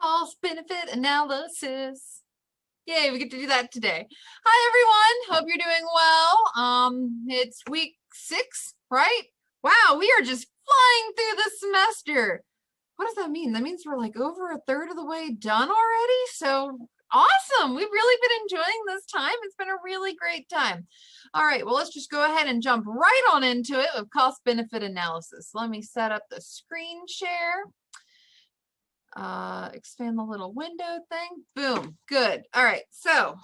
Cost benefit analysis. Yay, we get to do that today. Hi everyone, hope you're doing well. It's week 6, right? Wow, we are just flying through the semester. What does that mean? That means we're like over a third of the way done already. So awesome. We've really been enjoying this time. It's been a really great time. All right, well, let's just go ahead and jump right on into it with cost benefit analysis. Let me set up the screen share. Expand the little window thing. Boom. Good. All right. So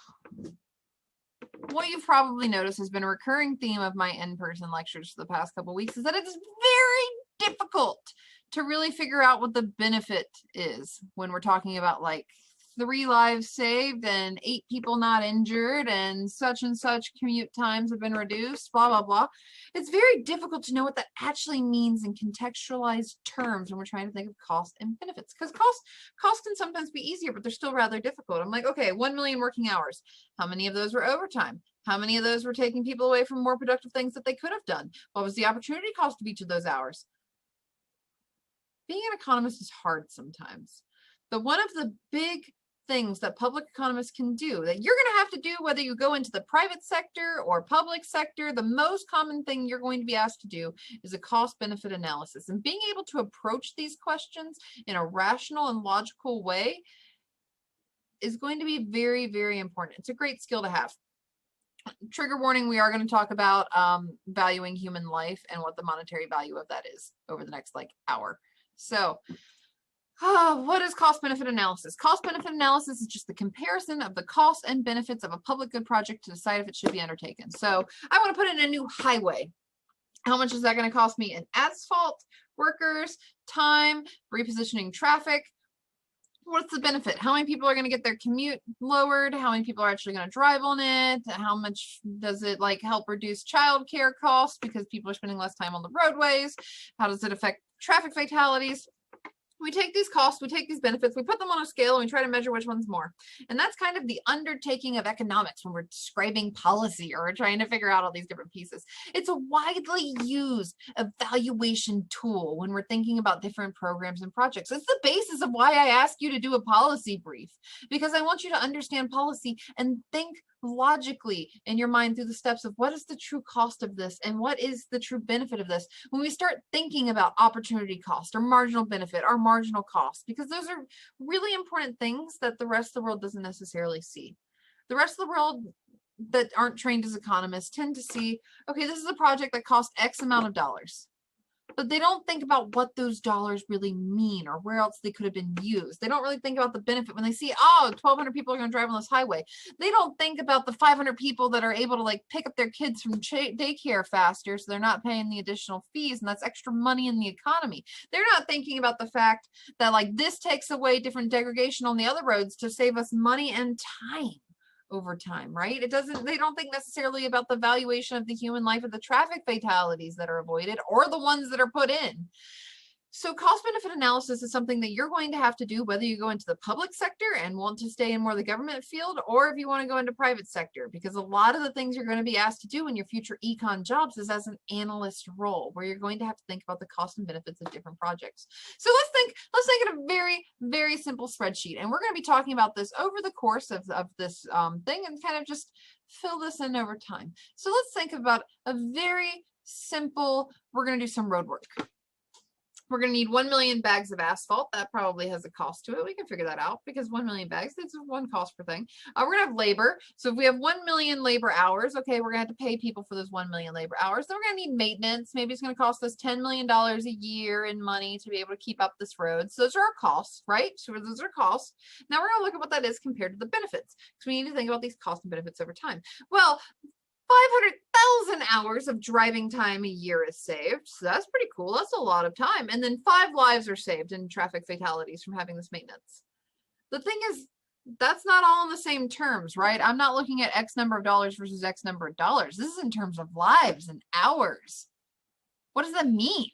what you've probably noticed has been a recurring theme of my in-person lectures for the past couple of weeks is that it is very difficult to really figure out what the benefit is when we're talking about like 3 lives saved and 8 people not injured and such commute times have been reduced, blah, blah, blah. It's very difficult to know what that actually means in contextualized terms when we're trying to think of cost and benefits, because cost can sometimes be easier, but they're still rather difficult. I'm like, okay, 1 million working hours. How many of those were overtime? How many of those were taking people away from more productive things that they could have done? What was the opportunity cost of each of those hours? Being an economist is hard sometimes. But one of the big things that public economists can do that you're going to have to do whether you go into the private sector or public sector, the most common thing you're going to be asked to do is a cost benefit analysis. And being able to approach these questions in a rational and logical way is going to be very, very important. It's a great skill to have. Trigger warning, we are going to talk about valuing human life and what the monetary value of that is over the next hour. So what is cost benefit analysis? Cost benefit analysis is just the comparison of the costs and benefits of a public good project to decide if it should be undertaken. So I want to put in a new highway. How much is that going to cost me in asphalt, workers, time, repositioning traffic? What's the benefit? How many people are going to get their commute lowered? How many people are actually going to drive on it? How much does it help reduce childcare costs because people are spending less time on the roadways? How does it affect traffic fatalities? We take these costs, we take these benefits, we put them on a scale, and we try to measure which one's more. And that's kind of the undertaking of economics when we're describing policy or we're trying to figure out all these different pieces. It's a widely used evaluation tool when we're thinking about different programs and projects. It's the basis of why I ask you to do a policy brief, because I want you to understand policy and think logically in your mind through the steps of what is the true cost of this and what is the true benefit of this. When we start thinking about opportunity cost or marginal benefit or marginal cost, because those are really important things that the rest of the world doesn't necessarily see. The rest of the world that aren't trained as economists tend to see, okay, this is a project that cost X amount of dollars. But they don't think about what those dollars really mean or where else they could have been used. They don't really think about the benefit when they see, oh, 1,200 people are going to drive on this highway. They don't think about the 500 people that are able to pick up their kids from daycare faster, so they're not paying the additional fees, and that's extra money in the economy. They're not thinking about the fact that this takes away different degradation on the other roads to save us money and time over time, right? They don't think necessarily about the valuation of the human life of the traffic fatalities that are avoided or the ones that are put in. So cost benefit analysis is something that you're going to have to do whether you go into the public sector and want to stay in more the government field, or if you want to go into private sector, because a lot of the things you're going to be asked to do in your future econ jobs is as an analyst role, where you're going to have to think about the cost and benefits of different projects. So let's think of a very, very simple spreadsheet, and we're going to be talking about this over the course of this thing and kind of just fill this in over time. So let's think about a very simple, we're going to do some road work. We're going to need 1 million bags of asphalt. That probably has a cost to it. We can figure that out because 1 million bags, it's one cost per thing. We're going to have labor. So if we have 1 million labor hours, okay, we're going to have to pay people for those 1 million labor hours. Then we're going to need maintenance. Maybe it's going to cost us $10 million a year in money to be able to keep up this road. So those are our costs, right? So those are costs. Now we're going to look at what that is compared to the benefits, because we need to think about these costs and benefits over time. Well, 500,000 hours of driving time a year is saved. So that's pretty cool. That's a lot of time. And then 5 lives are saved in traffic fatalities from having this maintenance. The thing is, that's not all in the same terms, right? I'm not looking at X number of dollars versus X number of dollars. This is in terms of lives and hours. What does that mean?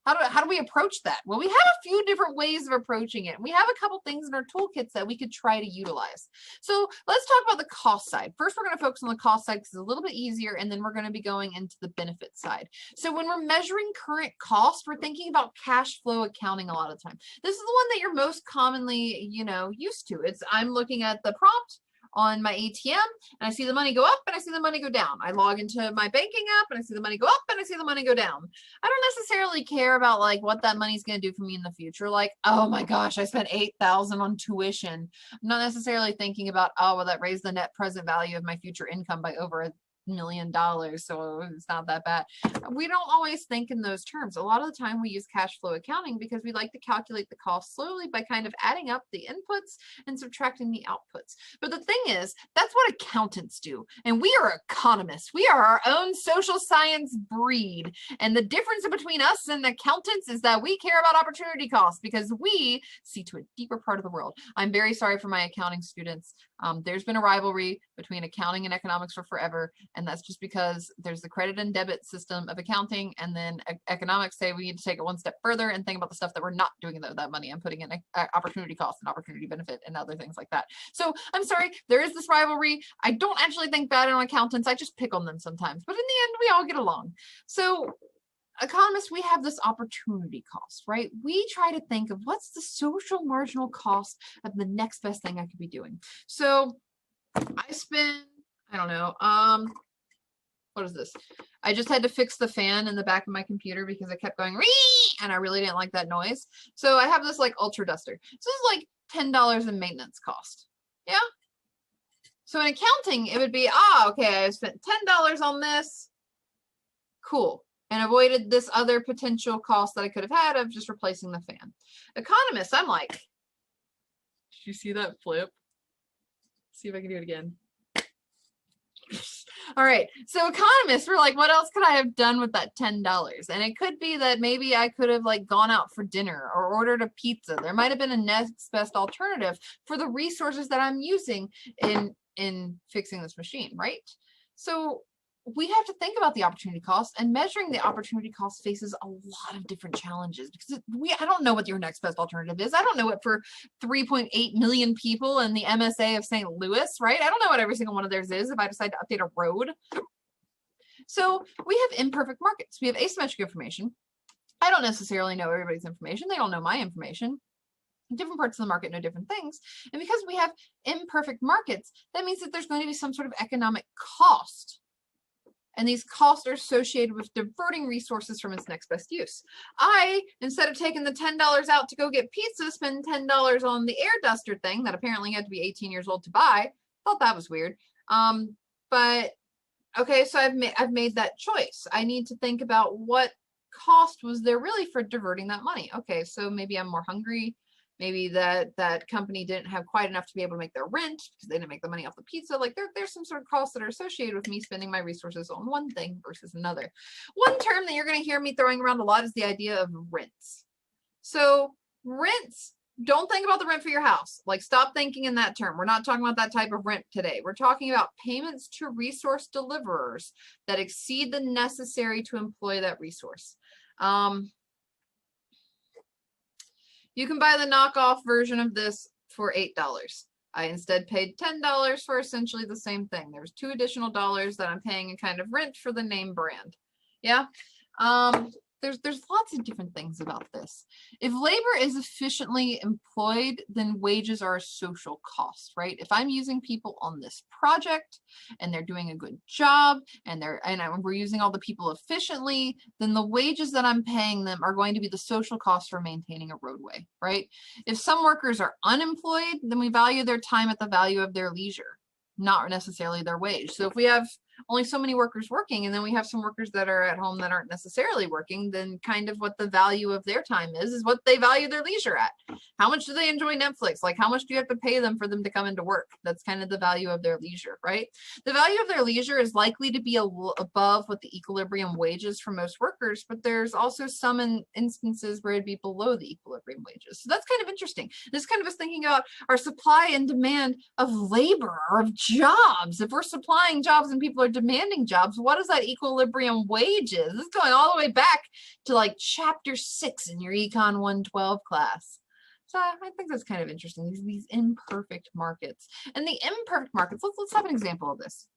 How do we approach that? Well, we have a few different ways of approaching it. We have a couple things in our toolkits that we could try to utilize. So let's talk about the cost side. First, we're going to focus on the cost side because it's a little bit easier, and then we're going to be going into the benefit side. So when we're measuring current cost, we're thinking about cash flow accounting a lot of the time. This is the one that you're most commonly, used to. I'm looking at the prompt on my ATM and I see the money go up and I see the money go down. I log into my banking app and I see the money go up and I see the money go down. I don't necessarily care about like what that money's going to do for me in the future. Like, oh my gosh, I spent $8,000 on tuition. I'm not necessarily thinking about, oh, well, that raised the net present value of my future income by over $1 million, so it's not that bad. We don't always think in those terms. A lot of the time we use cash flow accounting because we like to calculate the cost slowly by kind of adding up the inputs and subtracting the outputs. But the thing is, that's what accountants do, and we are economists. We are our own social science breed, and the difference between us and accountants is that we care about opportunity costs because we see to a deeper part of the world. I'm very sorry for my accounting students. There's been a rivalry between accounting and economics for forever, and that's just because there's the credit and debit system of accounting, and then economics say we need to take it one step further and think about the stuff that we're not doing with that money and putting in opportunity cost and opportunity benefit and other things like that. So I'm sorry, there is this rivalry. I don't actually think bad on accountants. I just pick on them sometimes, but in the end, we all get along. So economists, we have this opportunity cost, right? We try to think of what's the social marginal cost of the next best thing I could be doing. So I spend, I don't know, what is this? I just had to fix the fan in the back of my computer because it kept going "Ree!" and I really didn't like that noise. So I have this like ultra duster. So this is like $10 in maintenance cost. Yeah. So in accounting, it would be, okay, I spent $10 on this. Cool. And avoided this other potential cost that I could have had of just replacing the fan. Economists, I'm like, did you see that flip? See if I can do it again. All right, so economists were like, what else could I have done with that $10? And it could be that maybe I could have like gone out for dinner or ordered a pizza. There might have been a next best alternative for the resources that I'm using in fixing this machine, right? So we have to think about the opportunity cost, and measuring the opportunity cost faces a lot of different challenges because I don't know what your next best alternative is. I don't know it for 3.8 million people in the MSA of St. Louis, right? I don't know what every single one of theirs is if I decide to update a road. So we have imperfect markets. We have asymmetric information. I don't necessarily know everybody's information. They don't know my information. Different parts of the market know different things. And because we have imperfect markets, that means that there's going to be some sort of economic cost. And these costs are associated with diverting resources from its next best use. Instead of taking the $10 out to go get pizza, spend $10 on the air duster thing that apparently had to be 18 years old to buy. Thought that was weird. But okay, so I've made that choice. I need to think about what cost was there really for diverting that money. Okay, so maybe I'm more hungry. Maybe that company didn't have quite enough to be able to make their rent because they didn't make the money off the pizza. Like there's some sort of costs that are associated with me spending my resources on one thing versus another. One term that you're going to hear me throwing around a lot is the idea of rents. So rents, don't think about the rent for your house. Like stop thinking in that term. We're not talking about that type of rent today. We're talking about payments to resource deliverers that exceed the necessary to employ that resource. You can buy the knockoff version of this for $8. I instead paid $10 for essentially the same thing. There's $2 additional that I'm paying in kind of rent for the name brand. Yeah. There's lots of different things about this. If labor is efficiently employed, then wages are a social cost, right? If I'm using people on this project and they're doing a good job and we're using all the people efficiently, then the wages that I'm paying them are going to be the social cost for maintaining a roadway, right? If some workers are unemployed, then we value their time at the value of their leisure, not necessarily their wage. So if we have only so many workers working, and then we have some workers that are at home that aren't necessarily working, then kind of what the value of their time is what they value their leisure at. How much do they enjoy Netflix? Like, how much do you have to pay them for them to come into work? That's kind of the value of their leisure, right? The value of their leisure is likely to be above what the equilibrium wages for most workers, but there's also some instances where it'd be below the equilibrium wages. So that's kind of interesting. This kind of is thinking about our supply and demand of labor or of jobs. If we're supplying jobs and people are demanding jobs, what is that equilibrium wages? This is going all the way back to like chapter 6 in your Econ 112 class. So I think that's kind of interesting, these imperfect markets. And the imperfect markets, let's have an example of this.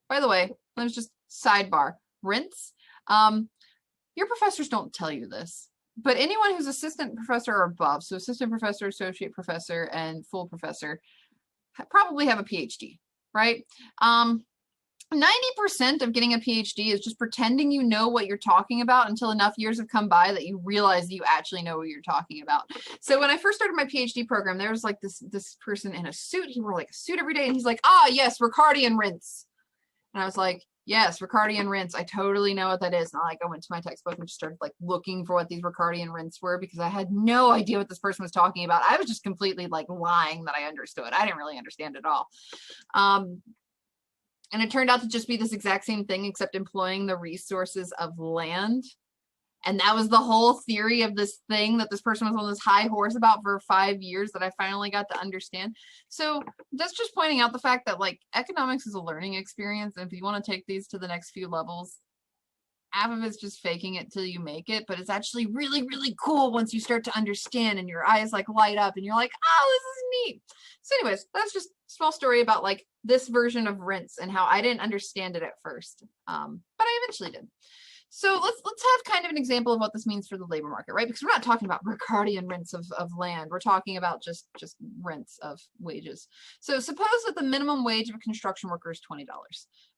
By the way, let's just sidebar, rents. Your professors don't tell you this, but anyone who's assistant professor or above, so assistant professor, associate professor, and full professor, probably have a PhD, right? 90% of getting a PhD is just pretending you know what you're talking about until enough years have come by that you realize that you actually know what you're talking about. So when I first started my PhD program, there was like this person in a suit. He wore like a suit every day, and he's like, ah, yes, Ricardian rents. And I was like, yes, Ricardian rents. I totally know what that is. And I went to my textbook and just started like looking for what these Ricardian rents were, because I had no idea what this person was talking about. I was just completely like lying that I understood. I didn't really understand it all. And it turned out to just be this exact same thing, except employing the resources of land. And that was the whole theory of this thing that this person was on this high horse about for 5 years that I finally got to understand. So that's just pointing out the fact that like economics is a learning experience. And if you want to take these to the next few levels, half of it's just faking it till you make it, but it's actually really, really cool once you start to understand and your eyes like light up and you're like, oh, this is neat. So anyways, that's just a small story about like this version of rents and how I didn't understand it at first, but I eventually did. So let's have kind of an example of what this means for the labor market, right? Because we're not talking about Ricardian rents of land. We're talking about just rents of wages. So suppose that the minimum wage of a construction worker is $20. All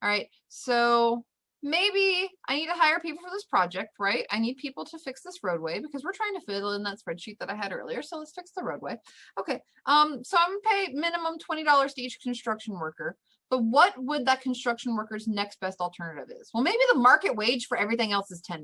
right. So maybe I need to hire people for this project, right? I need people to fix this roadway because we're trying to fill in that spreadsheet that I had earlier. So let's fix the roadway. Okay. So I'm gonna pay minimum $20 to each construction worker. But what would that construction worker's next best alternative is? Well, maybe the market wage for everything else is $10,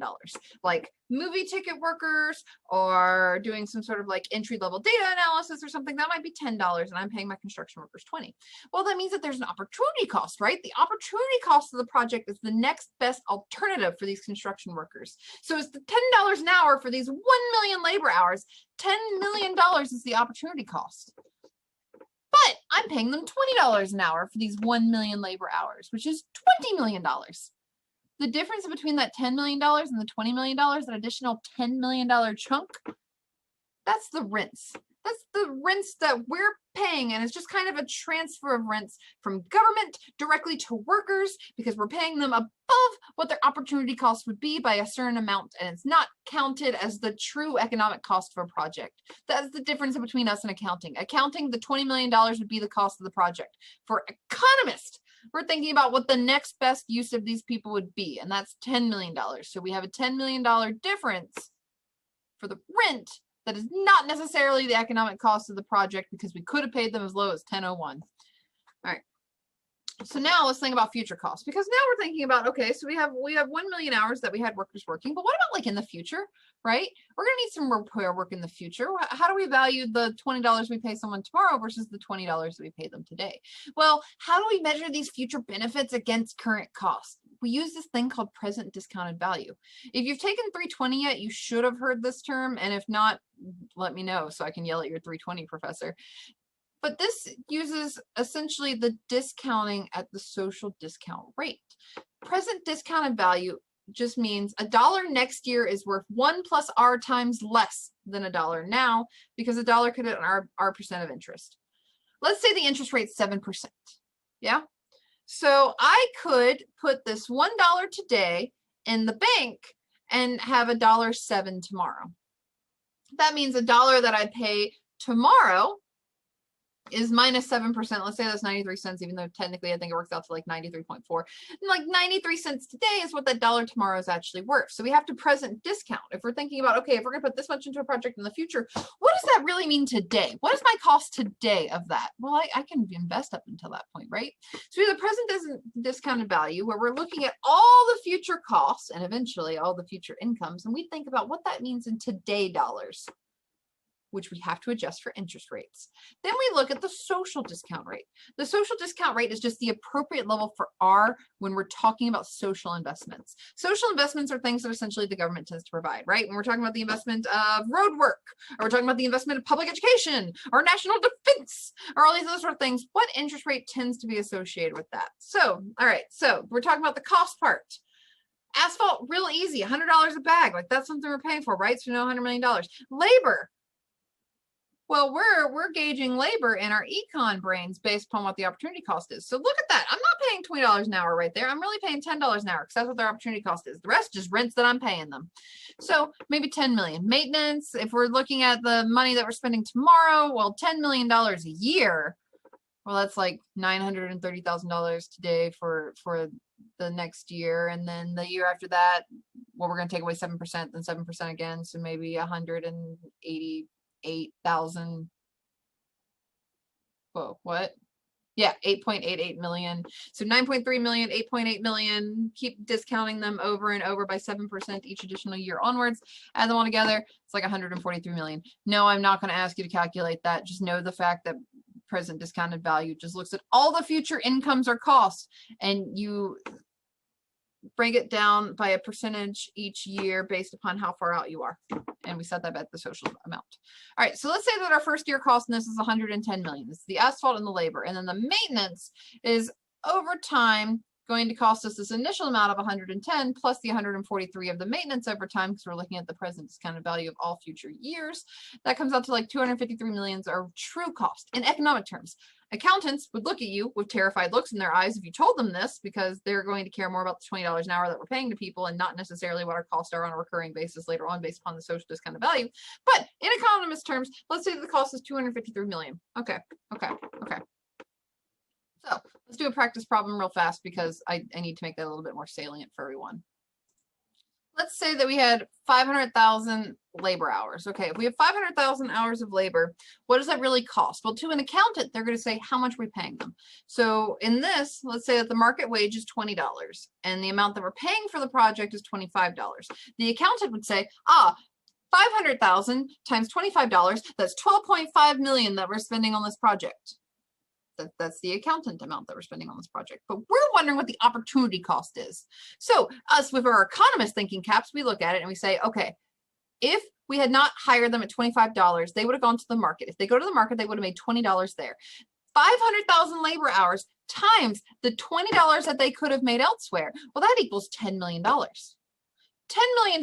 like movie ticket workers or doing some sort of like entry-level data analysis or something. That might be $10 and I'm paying my construction workers $20. Well, that means that there's an opportunity cost, right? The opportunity cost of the project is the next best alternative for these construction workers. So it's the $10 an hour for these 1 million labor hours. $10 million is the opportunity cost. But I'm paying them $20 an hour for these 1 million labor hours, which is $20 million. The difference between that $10 million and the $20 million, that additional $10 million chunk, that's the rents. That's the rents that we're paying. And it's just kind of a transfer of rents from government directly to workers because we're paying them above what their opportunity cost would be by a certain amount. And it's not counted as the true economic cost of a project. That's the difference between us and accounting. Accounting, the $20 million would be the cost of the project. For economists, we're thinking about what the next best use of these people would be. And that's $10 million. So we have a $10 million difference for the rent that is not necessarily the economic cost of the project because we could have paid them as low as 1001. All right. So now let's think about future costs, because now we're thinking about, okay, so we have 1 million hours that we had workers working, but what about like in the future, right? We're going to need some repair work in the future. How do we value the $20 we pay someone tomorrow versus the $20 that we pay them today? Well, how do we measure these future benefits against current costs? We use this thing called present discounted value. If you've taken 320 yet, you should have heard this term. And if not, let me know so I can yell at your 320 professor. But this uses essentially the discounting at the social discount rate. Present discounted value just means $1 next year is worth 1 + R times less than $1 now, because $1 could hit our percent of interest. Let's say the interest rate's 7%. Yeah. So I could put this $1 today in the bank and have $1.07 tomorrow. That means $1 that I pay tomorrow is minus 7%. Let's say that's 93 cents, even though technically I think it works out to like 93.4. And like 93 cents today is what that dollar tomorrow is actually worth. So we have to present discount. If we're thinking about, okay, if we're gonna put this much into a project in the future, what does that really mean today? What is my cost today of that? Well, I can invest up until that point, right? So we have the present discounted value where we're looking at all the future costs and eventually all the future incomes. And we think about what that means in today dollars. which we have to adjust for interest rates. Then we look at the social discount rate. The social discount rate is just the appropriate level for R when we're talking about social investments. Social investments are things that essentially the government tends to provide, right? When we're talking about the investment of road work, or we're talking about the investment of public education, or national defense, or all these other sort of things, what interest rate tends to be associated with that? So, all right, so we're talking about the cost part. Asphalt, real easy, $100 a bag. Like that's something we're paying for, right? So we know $100 million. Labor. Well, we're gauging labor in our econ brains based upon what the opportunity cost is. So look at that. I'm not paying $20 an hour right there. I'm really paying $10 an hour because that's what their opportunity cost is. The rest is just rents that I'm paying them. So maybe 10 million. Maintenance, if we're looking at the money that we're spending tomorrow, well, $10 million a year. Well, that's like $930,000 today for the next year. And then the year after that, well, we're going to take away 7%, then 7% again. So maybe 188,000. Whoa, what? Yeah, 8.88 million. So 9.3 million, 8.8 million. Keep discounting them over and over by 7% each additional year onwards. Add them all together, it's like 143 million. No, I'm not going to ask you to calculate that. Just know the fact that present discounted value just looks at all the future incomes or costs, and you break it down by a percentage each year based upon how far out you are. And we set that at the social amount. All right, so let's say that our first year cost in this is 110 million. It's the asphalt and the labor. And then the maintenance is over time going to cost us this initial amount of 110 plus the 143 of the maintenance over time, because we're looking at the present discounted value of all future years. That comes out to like 253 million are true cost in economic terms. Accountants would look at you with terrified looks in their eyes if you told them this, because they're going to care more about the $20 an hour that we're paying to people and not necessarily what our costs are on a recurring basis later on based upon the social discounted value. But in economist terms, let's say the cost is 253 million. Okay. So let's do a practice problem real fast because I need to make that a little bit more salient for everyone. Let's say that we had 500,000 labor hours. Okay, if we have 500,000 hours of labor, what does that really cost? Well, to an accountant, they're going to say, how much are we paying them? So in this, let's say that the market wage is $20 and the amount that we're paying for the project is $25. The accountant would say, 500,000 times $25, that's 12.5 million that we're spending on this project. That's the accountant amount that we're spending on this project. But we're wondering what the opportunity cost is. So us with our economist thinking caps, we look at it and we say, okay, if we had not hired them at $25, they would have gone to the market. If they go to the market, they would have made $20 there. 500,000 labor hours times the $20 that they could have made elsewhere. Well, that equals $10 million. $10 million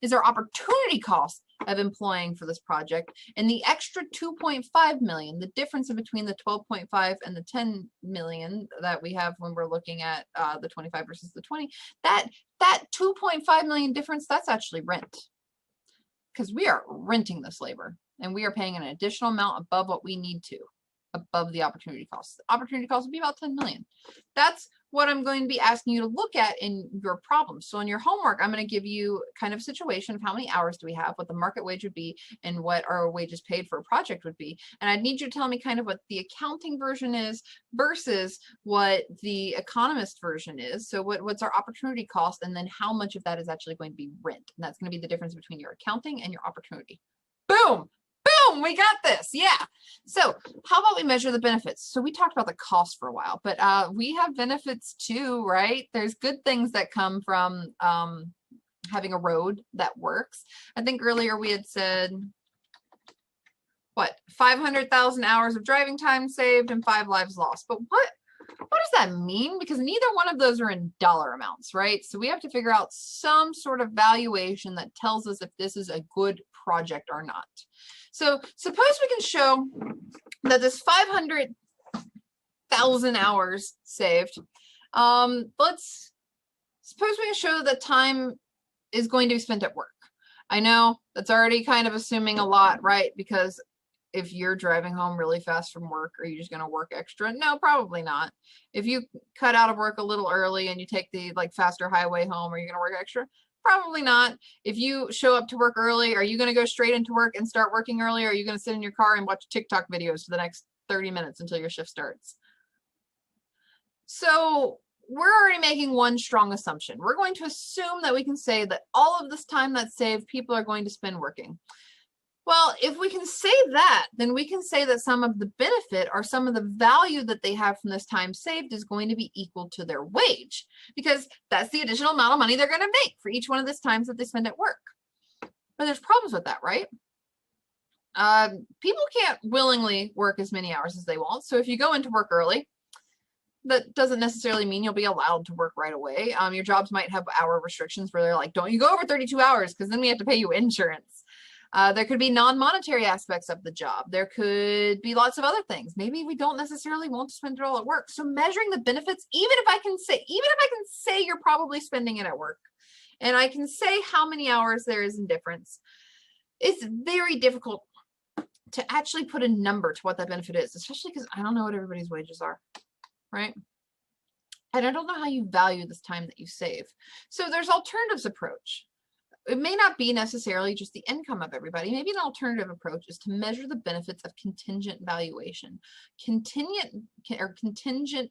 is our opportunity cost of employing for this project, and the extra 2.5 million, the difference in between the 12.5 and the 10 million that we have when we're looking at the 25 versus the 20, that 2.5 million difference, that's actually rent, because we are renting this labor and we are paying an additional amount above what we need to, above the opportunity cost. The opportunity cost would be about 10 million. That's what I'm going to be asking you to look at in your problem. So in your homework, I'm going to give you kind of a situation of how many hours do we have, what the market wage would be, and what our wages paid for a project would be. And I need you to tell me kind of what the accounting version is versus what the economist version is. So what's our opportunity cost, and then how much of that is actually going to be rent. And that's going to be the difference between your accounting and your opportunity. Boom! Boom, we got this. Yeah. So how about we measure the benefits? So we talked about the cost for a while, but we have benefits too, right? There's good things that come from having a road that works. I think earlier we had said, what, 500,000 hours of driving time saved and 5 lives lost. But what does that mean? Because neither one of those are in dollar amounts, right? So we have to figure out some sort of valuation that tells us if this is a good project or not. So suppose we can show that this 500,000 hours saved. Let's suppose we can show that time is going to be spent at work. I know that's already kind of assuming a lot, right? Because if you're driving home really fast from work, are you just going to work extra? No, probably not. If you cut out of work a little early and you take the faster highway home, are you going to work extra? Probably not. If you show up to work early, are you going to go straight into work and start working early? Or are you going to sit in your car and watch TikTok videos for the next 30 minutes until your shift starts? So we're already making one strong assumption. We're going to assume that we can say that all of this time that's saved, people are going to spend working. Well, if we can say that, then we can say that some of the benefit or some of the value that they have from this time saved is going to be equal to their wage, because that's the additional amount of money they're going to make for each one of these times that they spend at work. But there's problems with that, right? People can't willingly work as many hours as they want. So if you go into work early, that doesn't necessarily mean you'll be allowed to work right away. Your jobs might have hour restrictions where they're like, don't you go over 32 hours because then we have to pay you insurance. There could be non-monetary aspects of the job. There could be lots of other things. Maybe we don't necessarily want to spend it all at work. So measuring the benefits, even if I can say you're probably spending it at work, and I can say how many hours there is in difference, it's very difficult to actually put a number to what that benefit is, especially because I don't know what everybody's wages are, right? And I don't know how you value this time that you save. So there's alternatives approach. It may not be necessarily just the income of everybody. Maybe an alternative approach is to measure the benefits of contingent valuation. Contingent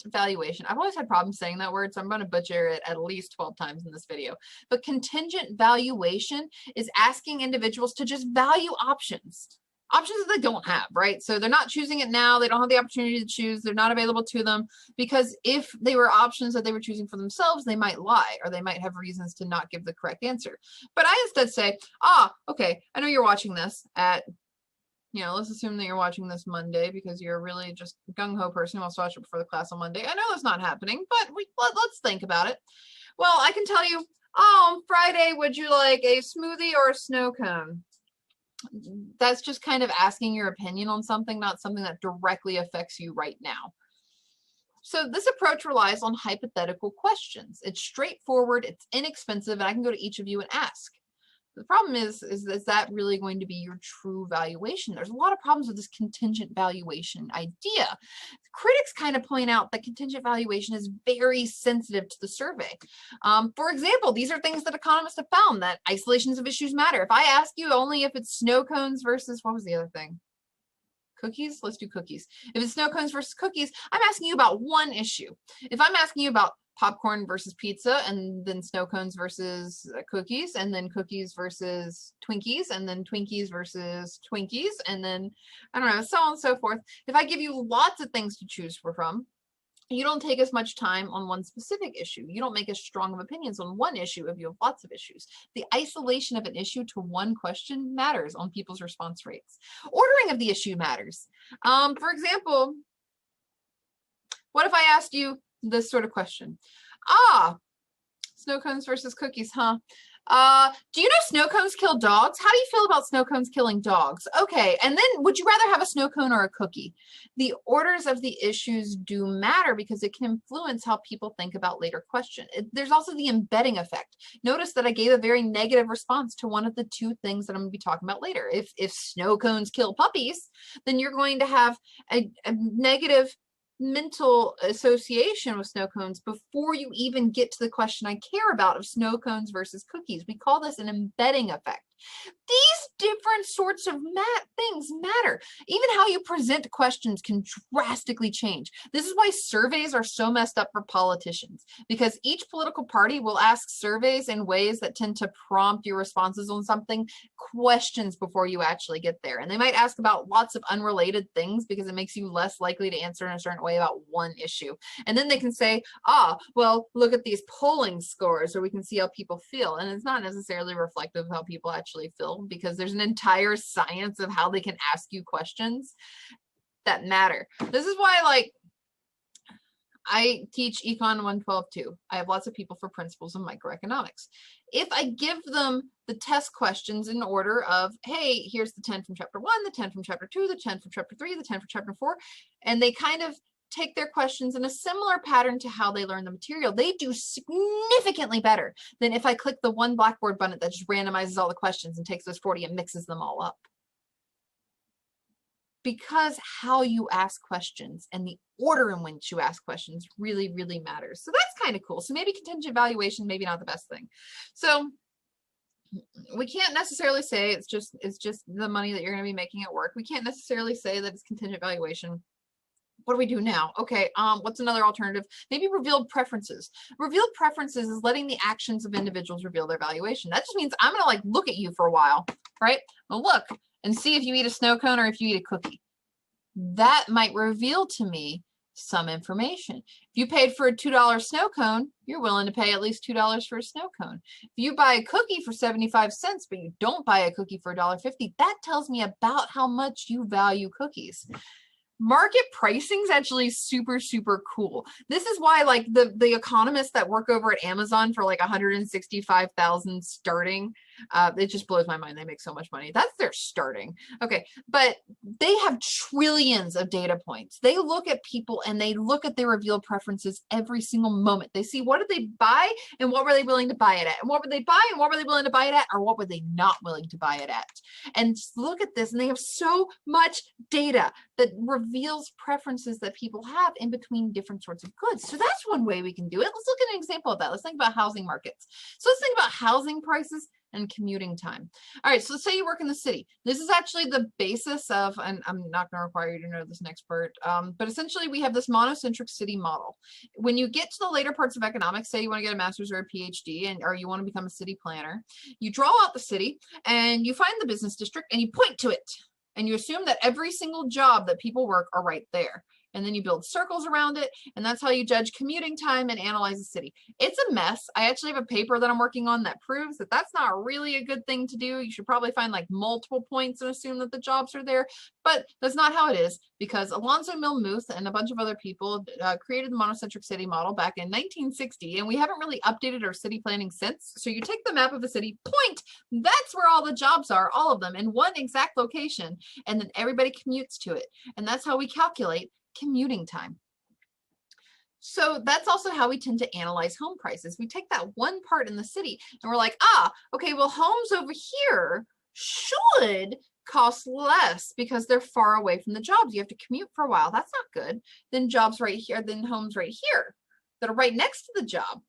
valuation. I've always had problems saying that word, so I'm going to butcher it at least 12 times in this video. But contingent valuation is asking individuals to just value options that they don't have, right? So they're not choosing it now. They don't have the opportunity to choose. They're not available to them, because if they were options that they were choosing for themselves, they might lie, or they might have reasons to not give the correct answer. But I instead say, okay, I know you're watching this at, let's assume that you're watching this Monday because you're really just a gung-ho person who wants to watch it before the class on Monday. I know that's not happening, but let's think about it. Well, I can tell you, on Friday, would you like a smoothie or a snow cone? That's just kind of asking your opinion on something, not something that directly affects you right now. So this approach relies on hypothetical questions. It's straightforward, it's inexpensive, and I can go to each of you and ask. The problem is that really going to be your true valuation? There's a lot of problems with this contingent valuation idea. Critics kind of point out that contingent valuation is very sensitive to the survey. For example, these are things that economists have found, that isolations of issues matter. If I ask you only if it's snow cones versus, what was the other thing? Cookies? Let's do cookies. If it's snow cones versus cookies, I'm asking you about one issue. If I'm asking you about popcorn versus pizza, and then snow cones versus cookies, and then cookies versus Twinkies, and then Twinkies versus Twinkies, and then, I don't know, so on and so forth. If I give you lots of things to choose from, you don't take as much time on one specific issue. You don't make as strong of opinions on one issue if you have lots of issues. The isolation of an issue to one question matters on people's response rates. Ordering of the issue matters. For example, what if I asked you this sort of question? Snow cones versus cookies, huh? Do you know snow cones kill dogs? How do you feel about snow cones killing dogs? Okay, and then would you rather have a snow cone or a cookie? The orders of the issues do matter because it can influence how people think about later questions. There's also the embedding effect. Notice that I gave a very negative response to one of the two things that I'm going to be talking about later. If snow cones kill puppies, then you're going to have a negative mental association with snow cones before you even get to the question I care about of snow cones versus cookies. We call this an embedding effect. These different sorts of things matter. Even how you present questions can drastically change. This is why surveys are so messed up for politicians, because each political party will ask surveys in ways that tend to prompt your responses on something questions before you actually get there. And they might ask about lots of unrelated things because it makes you less likely to answer in a certain way about one issue. And then they can say, well, look at these polling scores so we can see how people feel. And it's not necessarily reflective of how people actually feel, because there's an entire science of how they can ask you questions that matter. This is why, I teach Econ 112 too. I have lots of people for principles of microeconomics. If I give them the test questions in order of, hey, here's the 10 from chapter 1, the 10 from chapter 2, the 10 from chapter 3, the 10 from chapter 4, and they kind of take their questions in a similar pattern to how they learn the material, they do significantly better than if I click the one Blackboard button that just randomizes all the questions and takes those 40 and mixes them all up. Because how you ask questions and the order in which you ask questions really, really matters. So that's kind of cool. So maybe contingent valuation, maybe not the best thing. So we can't necessarily say it's just the money that you're going to be making at work. We can't necessarily say that it's contingent valuation. What do we do now? Okay, what's another alternative? Maybe revealed preferences. Revealed preferences is letting the actions of individuals reveal their valuation. That just means I'm gonna look at you for a while, right? Well, look, and see if you eat a snow cone or if you eat a cookie. That might reveal to me some information. If you paid for a $2 snow cone, you're willing to pay at least $2 for a snow cone. If you buy a cookie for 75 cents, but you don't buy a cookie for $1.50, that tells me about how much you value cookies. Market pricing is actually super, super cool. This is why, like, the economists that work over at Amazon for like 165,000 starting, it just blows my mind. They make so much money. That's their starting. Okay, but they have trillions of data points. They look at people and they look at their revealed preferences every single moment. They see what did they buy and what were they willing to buy it at, and what would they buy and what were they willing to buy it at, or what were they not willing to buy it at. And just look at this, and they have so much data that reveals preferences that people have in between different sorts of goods. So that's one way we can do it. Let's look at an example of that. Let's think about housing markets. So let's think about housing prices and commuting time. All right, so let's say you work in the city. This is actually the basis of, and I'm not going to require you to know this next part, but essentially we have this monocentric city model. When you get to the later parts of economics, say you want to get a master's or a PhD, or you want to become a city planner, you draw out the city and you find the business district and you point to it. And you assume that every single job that people work are right there. And then you build circles around it. And that's how you judge commuting time and analyze a city. It's a mess. I actually have a paper that I'm working on that proves that that's not really a good thing to do. You should probably find like multiple points and assume that the jobs are there. But that's not how it is, because Alonzo Milmuth and a bunch of other people created the monocentric city model back in 1960. And we haven't really updated our city planning since. So you take the map of a city, point, that's where all the jobs are, all of them in one exact location. And then everybody commutes to it. And that's how we calculate commuting time. So that's also how we tend to analyze home prices. We take that one part in the city and we're like, okay, well, homes over here should cost less because they're far away from the jobs. You have to commute for a while. That's not good. Then jobs right here, then homes right here that are right next to the job.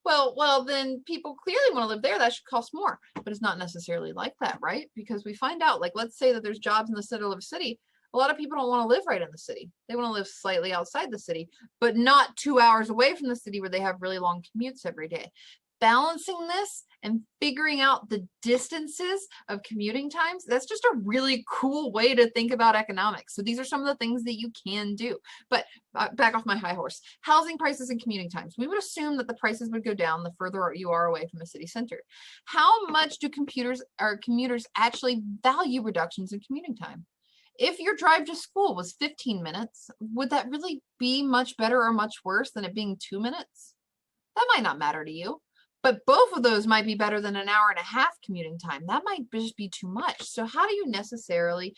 Well, then people clearly want to live there. That should cost more, but it's not necessarily like that, right? Because we find out, like, let's say that there's jobs in the center of a city. A lot of people don't want to live right in the city. They want to live slightly outside the city, but not 2 hours away from the city where they have really long commutes every day. Balancing this and figuring out the distances of commuting times, that's just a really cool way to think about economics. So these are some of the things that you can do. But back off my high horse. Housing prices and commuting times. We would assume that the prices would go down the further you are away from the city center. How much do commuters actually value reductions in commuting time? If your drive to school was 15 minutes, would that really be much better or much worse than it being 2 minutes? That might not matter to you, but both of those might be better than an hour and a half commuting time. That might just be too much. So how do you necessarily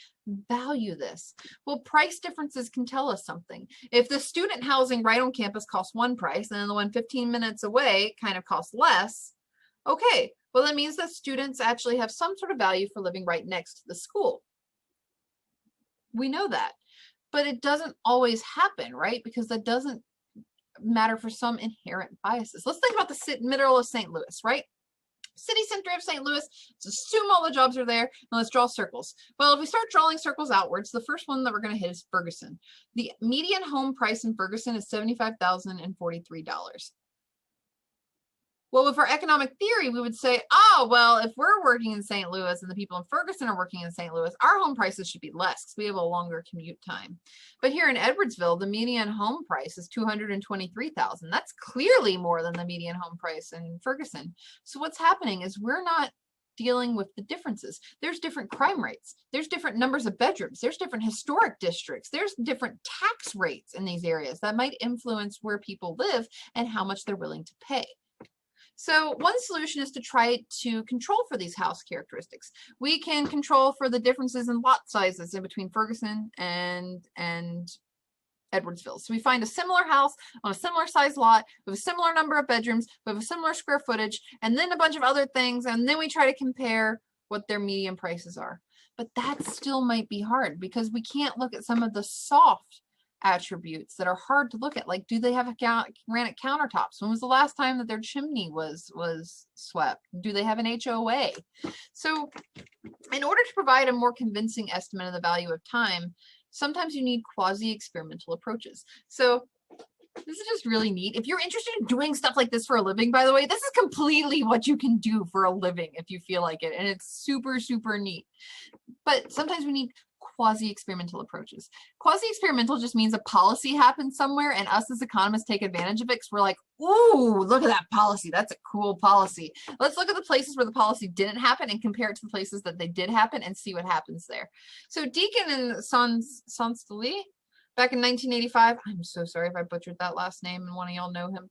value this? Well, price differences can tell us something. If the student housing right on campus costs one price and then the one 15 minutes away kind of costs less, okay, well, that means that students actually have some sort of value for living right next to the school. We know that, but it doesn't always happen, right? Because that doesn't matter for some inherent biases. Let's think about the middle of St. Louis, right? City center of St. Louis, let's assume all the jobs are there, and let's draw circles. Well, if we start drawing circles outwards, the first one that we're going to hit is Ferguson. The median home price in Ferguson is $75,043. Well, with our economic theory, we would say, well, if we're working in St. Louis and the people in Ferguson are working in St. Louis, our home prices should be less because we have a longer commute time. But here in Edwardsville, the median home price is $223,000. That's clearly more than the median home price in Ferguson. So what's happening is we're not dealing with the differences. There's different crime rates. There's different numbers of bedrooms. There's different historic districts. There's different tax rates in these areas that might influence where people live and how much they're willing to pay. So one solution is to try to control for these house characteristics. We can control for the differences in lot sizes in between Ferguson and Edwardsville. So we find a similar house on a similar size lot with a similar number of bedrooms, with a similar square footage, and then a bunch of other things. And then we try to compare what their median prices are. But that still might be hard because we can't look at some of the soft attributes that are hard to look at, like, do they have granite countertops? When was the last time that their chimney was swept? Do they have an HOA? So in order to provide a more convincing estimate of the value of time, sometimes you need quasi-experimental approaches. So this is just really neat. If you're interested in doing stuff like this for a living, by the way, this is completely what you can do for a living if you feel like it, and it's super, super neat. but sometimes we need quasi-experimental approaches. Quasi-experimental just means a policy happens somewhere and us as economists take advantage of it because we're like, ooh, look at that policy. That's a cool policy. Let's look at the places where the policy didn't happen and compare it to the places that they did happen and see what happens there. So Deacon and Sonstali, back in 1985, I'm so sorry if I butchered that last name and one of y'all know him.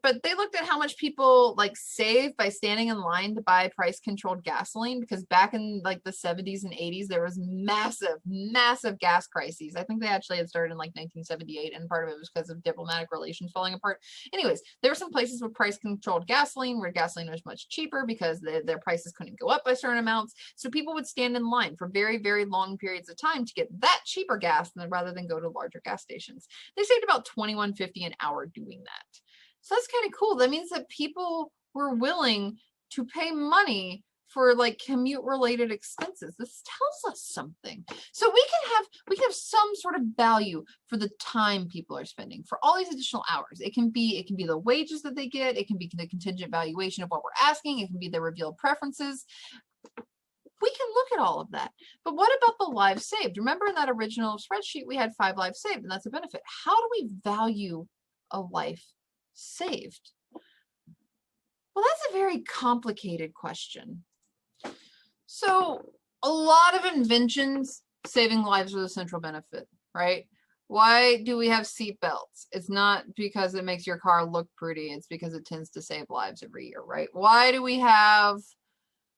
But they looked at how much people like save by standing in line to buy price controlled gasoline, because back in like the 70s and 80s, there was massive gas crises. I think they actually had started in like 1978, and part of it was because of diplomatic relations falling apart. Anyways, there were some places with price controlled gasoline where gasoline was much cheaper because their prices couldn't go up by certain amounts. So people would stand in line for very, very long periods of time to get that cheaper gas rather than go to larger gas stations. They saved about $21.50 an hour doing that. So that's kind of cool. That means that people were willing to pay money for like commute related expenses. This tells us something. So we can have some sort of value for the time people are spending for all these additional hours. It can be the wages that they get. It can be the contingent valuation of what we're asking. It can be their revealed preferences. We can look at all of that. But what about the lives saved? Remember in that original spreadsheet, we had 5 lives saved, and that's a benefit. How do we value a life saved? Well, that's a very complicated question. So a lot of inventions, saving lives are the central benefit, right? Why do we have seat belts? It's not because it makes your car look pretty. It's because it tends to save lives every year, right? Why do we have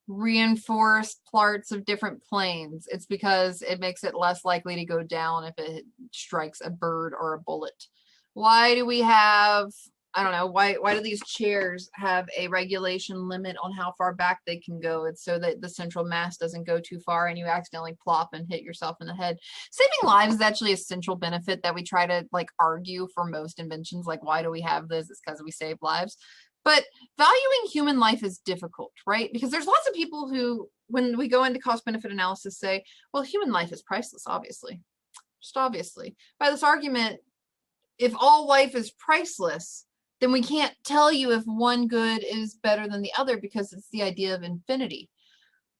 reinforced parts of different planes? It's because it makes it less likely to go down if it strikes a bird or a bullet. Why do we have, I don't know, why do these chairs have a regulation limit on how far back they can go? It's so that the central mass doesn't go too far and you accidentally plop and hit yourself in the head. Saving lives is actually a central benefit that we try to like argue for most inventions. Like, why do we have this? It's because we save lives. But valuing human life is difficult, right? Because there's lots of people who, when we go into cost benefit analysis, say, well, human life is priceless, obviously. Just obviously. By this argument, if all life is priceless, then we can't tell you if one good is better than the other because it's the idea of infinity.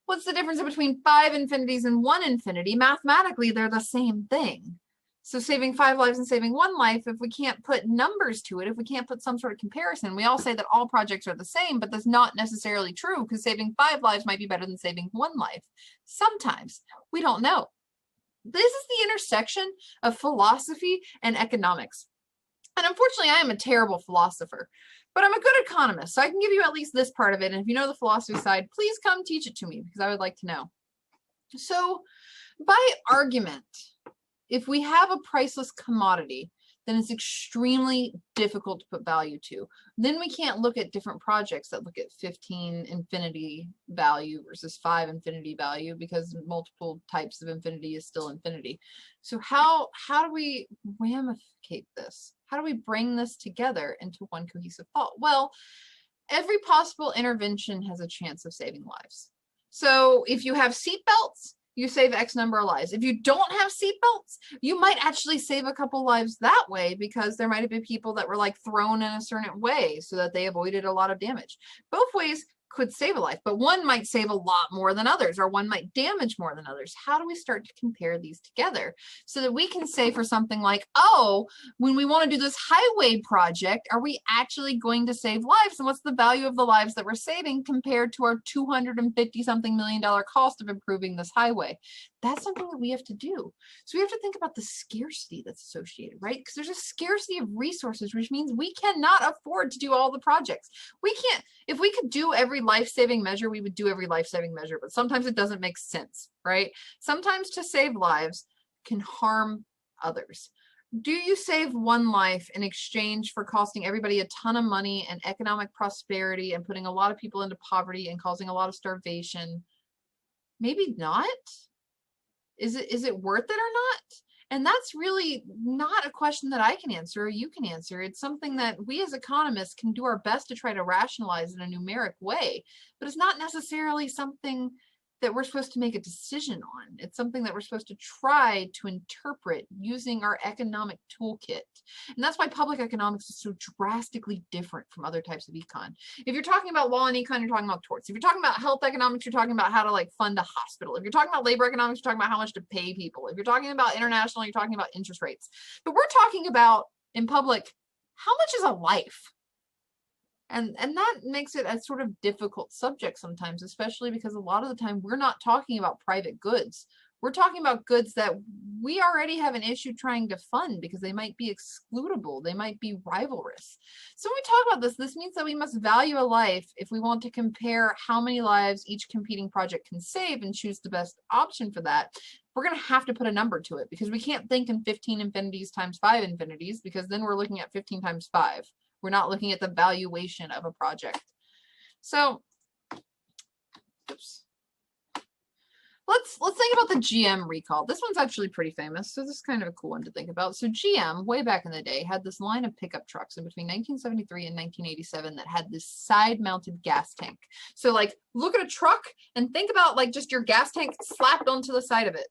What's the difference between 5 infinities and 1 infinity? Mathematically, they're the same thing. So saving 5 lives and saving 1 life, if we can't put numbers to it, if we can't put some sort of comparison, we all say that all projects are the same, but that's not necessarily true because saving 5 lives might be better than saving 1 life. Sometimes. We don't know. This is the intersection of philosophy and economics. And unfortunately, I am a terrible philosopher, but I'm a good economist, so I can give you at least this part of it. And if you know the philosophy side, please come teach it to me because I would like to know. So by argument, if we have a priceless commodity, then it's extremely difficult to put value to. Then we can't look at different projects that look at 15 infinity value versus 5 infinity value because multiple types of infinity is still infinity. So how do we ramify this? How do we bring this together into one cohesive thought? Well, every possible intervention has a chance of saving lives. So if you have seatbelts, you save X number of lives. If you don't have seatbelts, you might actually save a couple lives that way because there might have been people that were like thrown in a certain way so that they avoided a lot of damage. Both ways could save a life, but one might save a lot more than others, or one might damage more than others. How do we start to compare these together so that we can say for something like, oh, when we want to do this highway project, are we actually going to save lives? And what's the value of the lives that we're saving compared to our $250-something million cost of improving this highway? That's something that we have to do. So we have to think about the scarcity that's associated, right? Because there's a scarcity of resources, which means we cannot afford to do all the projects. We can't, if we could do every life-saving measure, we would do every life-saving measure, but sometimes it doesn't make sense, right? Sometimes to save lives can harm others. Do you save 1 life in exchange for costing everybody a ton of money and economic prosperity and putting a lot of people into poverty and causing a lot of starvation? Maybe not. Is it worth it or not? And that's really not a question that I can answer or you can answer. It's something that we as economists can do our best to try to rationalize in a numeric way, but it's not necessarily something that we're supposed to make a decision on. It's something that we're supposed to try to interpret using our economic toolkit. And that's why public economics is so drastically different from other types of econ. If you're talking about law and econ, you're talking about torts. If you're talking about health economics, you're talking about how to like fund a hospital. If you're talking about labor economics, you're talking about how much to pay people. If you're talking about international, you're talking about interest rates. But we're talking about in public, how much is a life? And that makes it a sort of difficult subject sometimes, especially because a lot of the time we're not talking about private goods. We're talking about goods that we already have an issue trying to fund because they might be excludable. They might be rivalrous. So when we talk about this, this means that we must value a life if we want to compare how many lives each competing project can save and choose the best option for that. We're going to have to put a number to it because we can't think in 15 infinities times 5 infinities because then we're looking at 15 times 5. We're not looking at the valuation of a project. So, oops. Let's think about the GM recall. This one's actually pretty famous, so this is kind of a cool one to think about. So GM, way back in the day, had this line of pickup trucks in between 1973 and 1987 that had this side-mounted gas tank. So like, look at a truck and think about like just your gas tank slapped onto the side of it.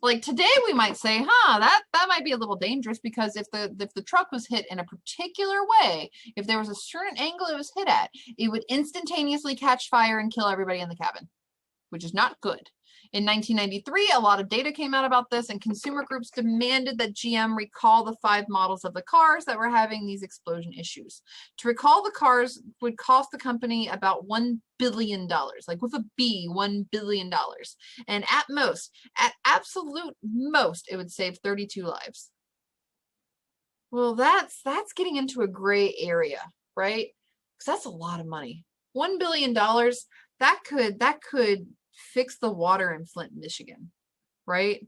Like today we might say, that might be a little dangerous because if the truck was hit in a particular way, if there was a certain angle it was hit at, it would instantaneously catch fire and kill everybody in the cabin, which is not good. In 1993, a lot of data came out about this, and consumer groups demanded that GM recall the 5 models of the cars that were having these explosion issues. To recall the cars would cost the company about $1 billion, like with a B, $1 billion. And at most, at absolute most, it would save 32 lives. Well, that's getting into a gray area, right? Because that's a lot of money. $1 billion, that could fix the water in Flint, Michigan, right?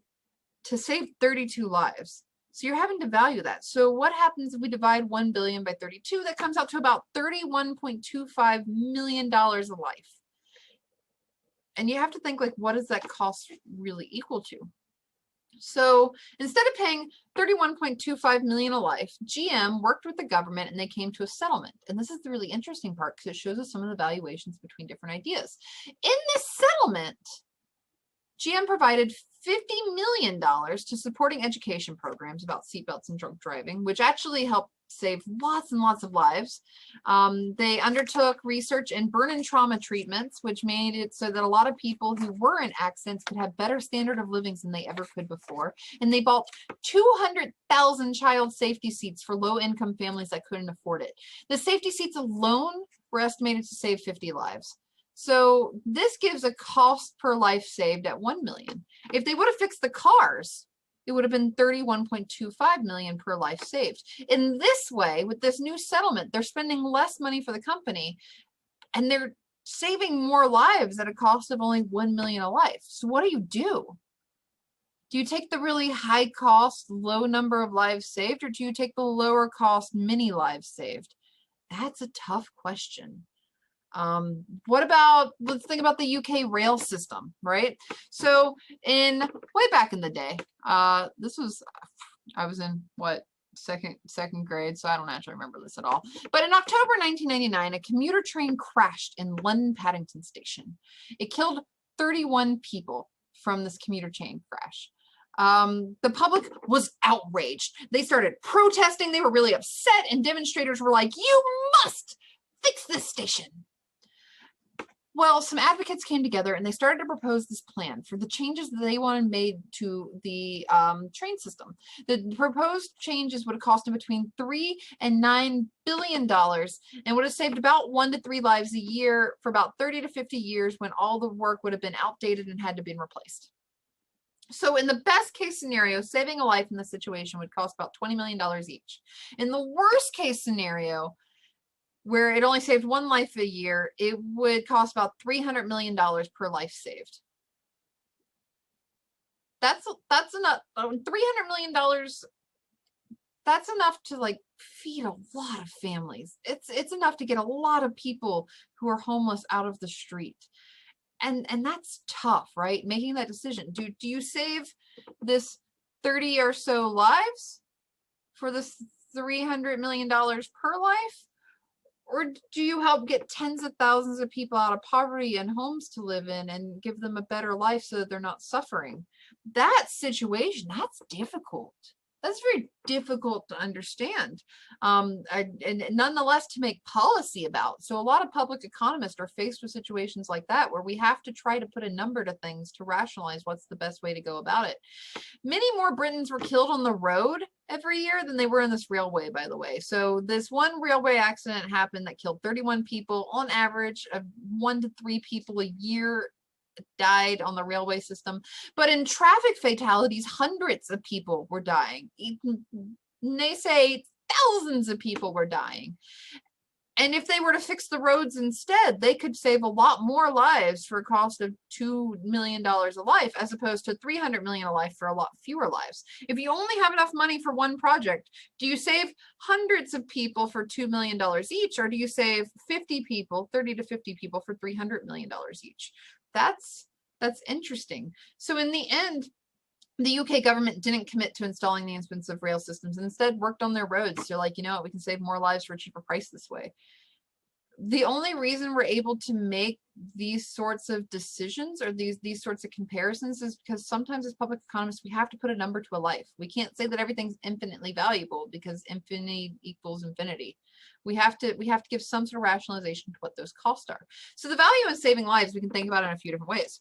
To save 32 lives. So you're having to value that. So what happens if we divide 1 billion by 32? That comes out to about $31.25 million a life. And you have to think like, what does that cost really equal to? So instead of paying $31.25 million a life, GM worked with the government and they came to a settlement. And this is the really interesting part because it shows us some of the valuations between different ideas. In this settlement, GM provided $50 million to supporting education programs about seatbelts and drunk driving, which actually helped save lots and lots of lives. They undertook research in burn and trauma treatments, which made it so that a lot of people who were in accidents could have better standard of living than they ever could before. And they bought 200,000 child safety seats for low-income families that couldn't afford it. The safety seats alone were estimated to save 50 lives. So this gives a cost per life saved at $1 million. If they would have fixed the cars, it would have been $31.25 million per life saved. In this way, with this new settlement, they're spending less money for the company and they're saving more lives at a cost of only $1 million a life. So what do? Do you take the really high cost, low number of lives saved, or do you take the lower cost, many lives saved? That's a tough question. What about, let's think about the UK rail system, right? So way back in the day, I was in what, second grade, so I don't actually remember this at all. But in October 1999, a commuter train crashed in London Paddington Station. It killed 31 people from this commuter train crash. The public was outraged. They started protesting. They were really upset, and demonstrators were like, "You must fix this station." Well, some advocates came together and they started to propose this plan for the changes that they wanted made to the train system. The proposed changes would have cost them between $3 and $9 billion and would have saved about 1 to 3 lives a year for about 30 to 50 years when all the work would have been outdated and had to be replaced. So in the best case scenario, saving a life in this situation would cost about $20 million each. In the worst case scenario, where it only saved 1 life a year, it would cost about $300 million per life saved. That's enough. $300 million. That's enough to like feed a lot of families. It's enough to get a lot of people who are homeless out of the street. And that's tough, right? Making that decision. Do you save this 30 or so lives for this $300 million per life? Or do you help get tens of thousands of people out of poverty and homes to live in and give them a better life so that they're not suffering? That situation, that's difficult. That's very difficult to understand, and nonetheless to make policy about. So a lot of public economists are faced with situations like that where we have to try to put a number to things to rationalize what's the best way to go about it. Many more Britons were killed on the road every year than they were in this railway, by the way. So this one railway accident happened that killed 31 people. On average, 1 to 3 people a year died on the railway system. But in traffic fatalities, hundreds of people were dying. They say thousands of people were dying. And if they were to fix the roads instead, they could save a lot more lives for a cost of $2 million a life, as opposed to $300 million a life for a lot fewer lives. If you only have enough money for one project, do you save hundreds of people for $2 million each, or do you save 50 people, 30 to 50 people for $300 million each? That's interesting. So in the end, the UK government didn't commit to installing the expensive rail systems and instead worked on their roads. They're like, you know what, we can save more lives for a cheaper price this way. The only reason we're able to make these sorts of decisions or these sorts of comparisons is because sometimes as public economists, we have to put a number to a life. We can't say that everything's infinitely valuable because infinity equals infinity. We have to give some sort of rationalization to what those costs are. So the value in saving lives, we can think about it in a few different ways.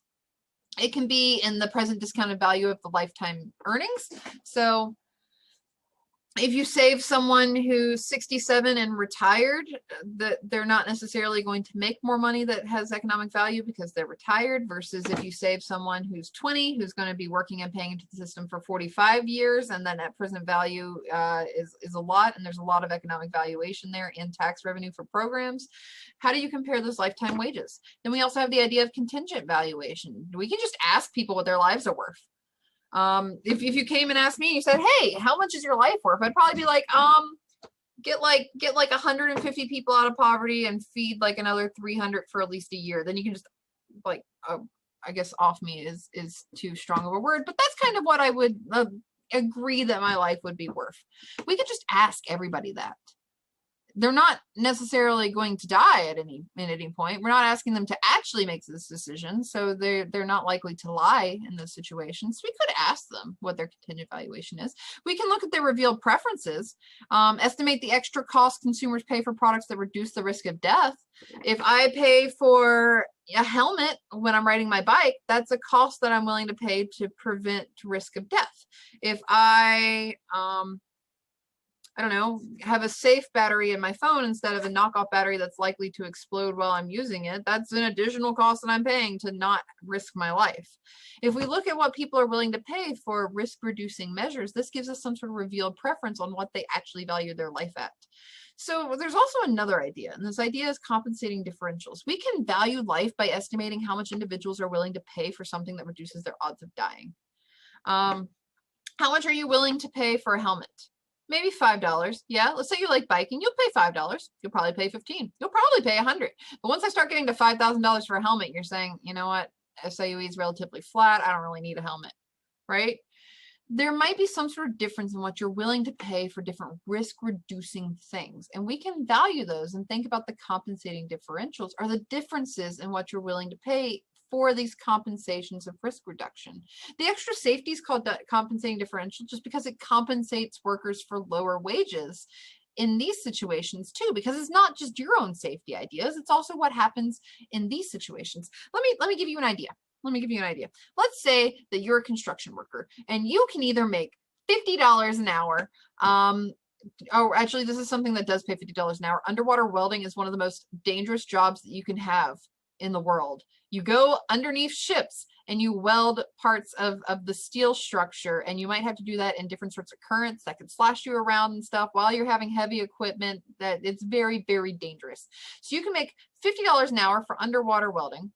It can be in the present discounted value of the lifetime earnings. So if you save someone who's 67 and retired, that they're not necessarily going to make more money that has economic value because they're retired, versus if you save someone who's 20, who's going to be working and paying into the system for 45 years, and then at present value is a lot, and there's a lot of economic valuation there in tax revenue for programs. How do you compare those lifetime wages? Then we also have the idea of contingent valuation. We can just ask people what their lives are worth. If you came and asked me, you said, hey, how much is your life worth? I'd probably be like, get like 150 people out of poverty and feed like another 300 for at least a year. Then you can just like, I guess off me is too strong of a word, but that's kind of what I would agree that my life would be worth. We could just ask everybody that. They're not necessarily going to die at any point. We're not asking them to actually make this decision, so they're not likely to lie in those situations. We could ask them what their contingent valuation is. We can look at their revealed preferences, estimate the extra cost consumers pay for products that reduce the risk of death. If I pay for a helmet when I'm riding my bike, that's a cost that I'm willing to pay to prevent risk of death. If I don't know, have a safe battery in my phone instead of a knockoff battery that's likely to explode while I'm using it, that's an additional cost that I'm paying to not risk my life. If we look at what people are willing to pay for risk reducing measures, this gives us some sort of revealed preference on what they actually value their life at. So there's also another idea, and this idea is compensating differentials. We can value life by estimating how much individuals are willing to pay for something that reduces their odds of dying. How much are you willing to pay for a helmet? Maybe $5. Yeah, let's say you like biking, you'll pay $5. You'll probably pay $15. You'll probably pay $100. But once I start getting to $5,000 for a helmet, you're saying, you know what, SIUE is relatively flat. I don't really need a helmet, right? There might be some sort of difference in what you're willing to pay for different risk reducing things. And we can value those and think about the compensating differentials, or the differences in what you're willing to pay for these compensations of risk reduction. The extra safety is called compensating differential just because it compensates workers for lower wages in these situations too, because it's not just your own safety ideas, it's also what happens in these situations. Let me give you an idea. Let's say that you're a construction worker and you can either make $50 an hour. Oh, actually, this is something that does pay $50 an hour. Underwater welding is one of the most dangerous jobs that you can have in the world. You go underneath ships and you weld parts of the steel structure, and you might have to do that in different sorts of currents that could slash you around and stuff while you're having heavy equipment. That it's very, very dangerous. So you can make $50 an hour for underwater welding,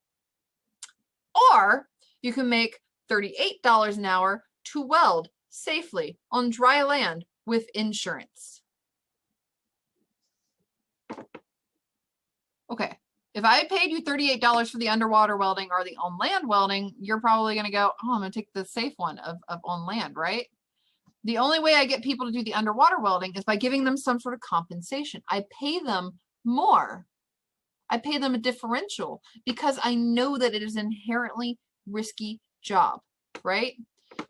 or you can make $38 an hour to weld safely on dry land with insurance. Okay. If I paid you $38 for the underwater welding or the on land welding, you're probably going to go, oh, I'm going to take the safe one of on land, right? The only way I get people to do the underwater welding is by giving them some sort of compensation. I pay them more. I pay them a differential because I know that it is an inherently risky job, right?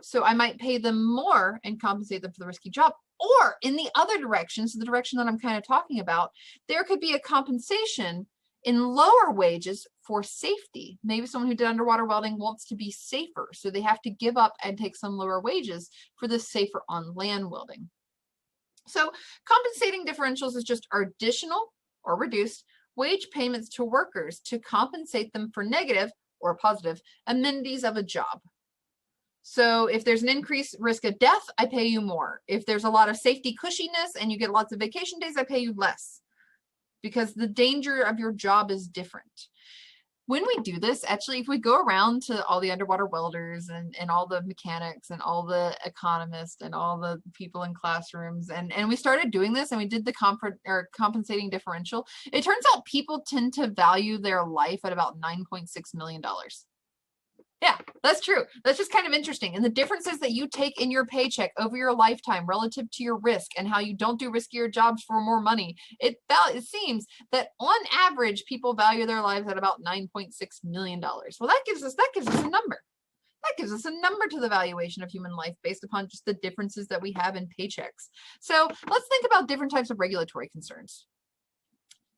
So I might pay them more and compensate them for the risky job. Or in the other direction, so the direction that I'm kind of talking about, there could be a compensation in lower wages for safety. Maybe someone who did underwater welding wants to be safer, so they have to give up and take some lower wages for the safer on land welding. So compensating differentials is just additional or reduced wage payments to workers to compensate them for negative or positive amenities of a job. So if there's an increased risk of death, I pay you more. If there's a lot of safety cushiness and you get lots of vacation days, I pay you less because the danger of your job is different. When we do this, actually, if we go around to all the underwater welders and all the mechanics and all the economists and all the people in classrooms, and we started doing this and we did the compensating differential, it turns out people tend to value their life at about $9.6 million. Yeah, that's true. That's just kind of interesting. And the differences that you take in your paycheck over your lifetime relative to your risk and how you don't do riskier jobs for more money, it seems that on average, people value their lives at about $9.6 million. Well, that gives us a number. That gives us a number to the valuation of human life based upon just the differences that we have in paychecks. So let's think about different types of regulatory concerns.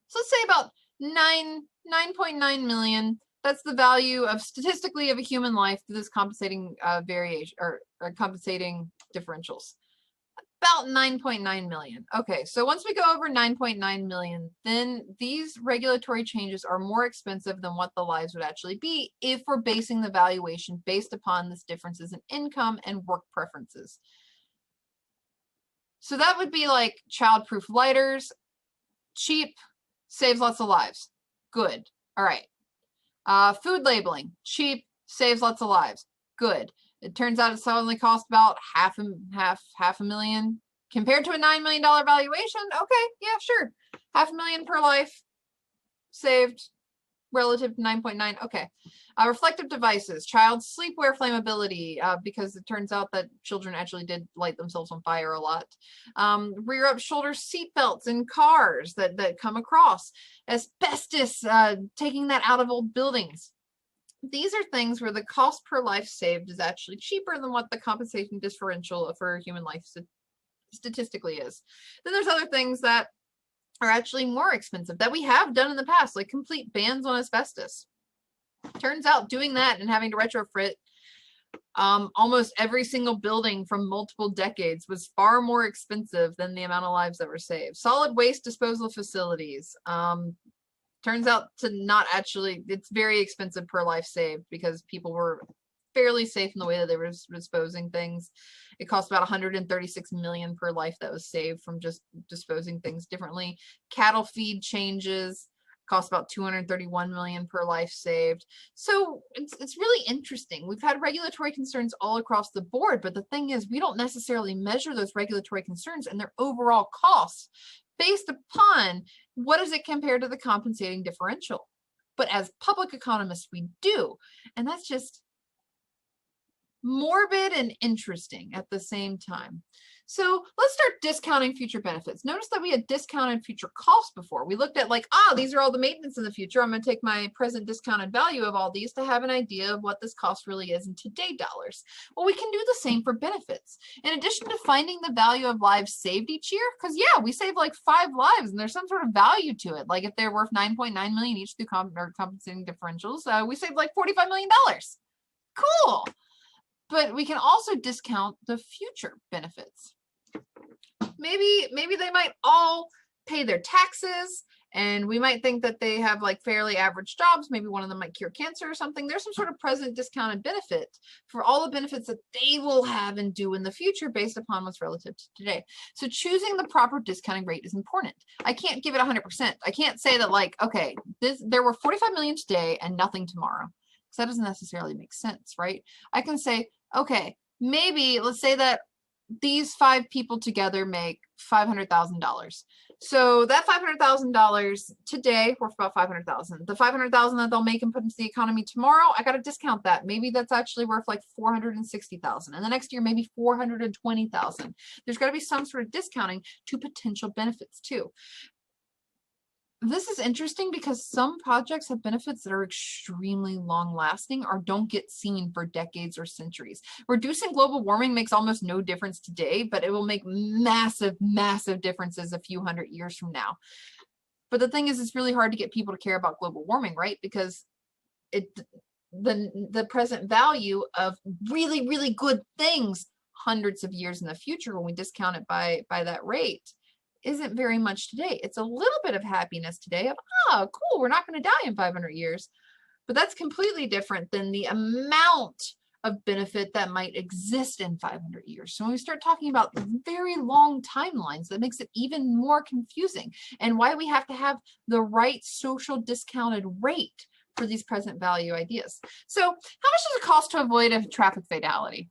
So let's say about 9.9 million. That's the value of statistically of a human life to this compensating variation or compensating differentials. About 9.9 million. Okay, so once we go over 9.9 million, then these regulatory changes are more expensive than what the lives would actually be if we're basing the valuation based upon this differences in income and work preferences. So that would be like child-proof lighters, cheap, saves lots of lives. Good. All right. Food labeling, cheap, saves lots of lives. Good. It turns out it only cost about half a million compared to a $9 million valuation. Okay, yeah, sure. $500,000 per life saved relative to 9.9. Okay. Reflective devices, child sleepwear flammability, because it turns out that children actually did light themselves on fire a lot. Rear up shoulder seat belts in cars that come across. Asbestos, taking that out of old buildings. These are things where the cost per life saved is actually cheaper than what the compensation differential for human life statistically is. Then there's other things that are actually more expensive that we have done in the past, like complete bans on asbestos. Turns out doing that and having to retrofit almost every single building from multiple decades was far more expensive than the amount of lives that were saved. Solid waste disposal facilities. Turns out to not actually, it's very expensive per life saved because people were fairly safe in the way that they were disposing things. It cost about 136 million per life that was saved from just disposing things differently. Cattle feed changes cost about 231 million per life saved. So it's really interesting. We've had regulatory concerns all across the board, but the thing is, we don't necessarily measure those regulatory concerns and their overall costs based upon what is it compared to the compensating differential. But as public economists, we do, and that's just morbid and interesting at the same time. So let's start discounting future benefits. Notice that we had discounted future costs before. We looked at like, these are all the maintenance in the future. I'm going to take my present discounted value of all these to have an idea of what this cost really is in today dollars. Well, we can do the same for benefits. In addition to finding the value of lives saved each year, because yeah, we save like 5 lives and there's some sort of value to it. Like if they're worth 9.9 million each through compensating differentials, we saved like $45 million. Cool. But we can also discount the future benefits. Maybe they might all pay their taxes and we might think that they have like fairly average jobs. Maybe one of them might cure cancer or something. There's some sort of present discounted benefit for all the benefits that they will have and do in the future based upon what's relative to today. So choosing the proper discounting rate is important. I can't give it 100%. I can't say that like, okay, there were 45 million today and nothing tomorrow. Because that doesn't necessarily make sense, right? I can say, okay, maybe let's say that these 5 people together make $500,000. So that $500,000 today worth about $500,000. The $500,000 that they'll make and put into the economy tomorrow, I got to discount that. Maybe that's actually worth like $460,000. And the next year, maybe $420,000. There's got to be some sort of discounting to potential benefits too. this is interesting because some projects have benefits that are extremely long lasting or don't get seen for decades or centuries. Reducing global warming makes almost no difference today, but it will make massive, massive differences a few hundred years from now. But the thing is, it's really hard to get people to care about global warming, right? Because the present value of really, really good things hundreds of years in the future, when we discount it by that rate, isn't very much today. It's a little bit of happiness today of, oh, cool, we're not going to die in 500 years. But that's completely different than the amount of benefit that might exist in 500 years. So when we start talking about very long timelines, that makes it even more confusing, and why we have to have the right social discounted rate for these present value ideas. So how much does it cost to avoid a traffic fatality?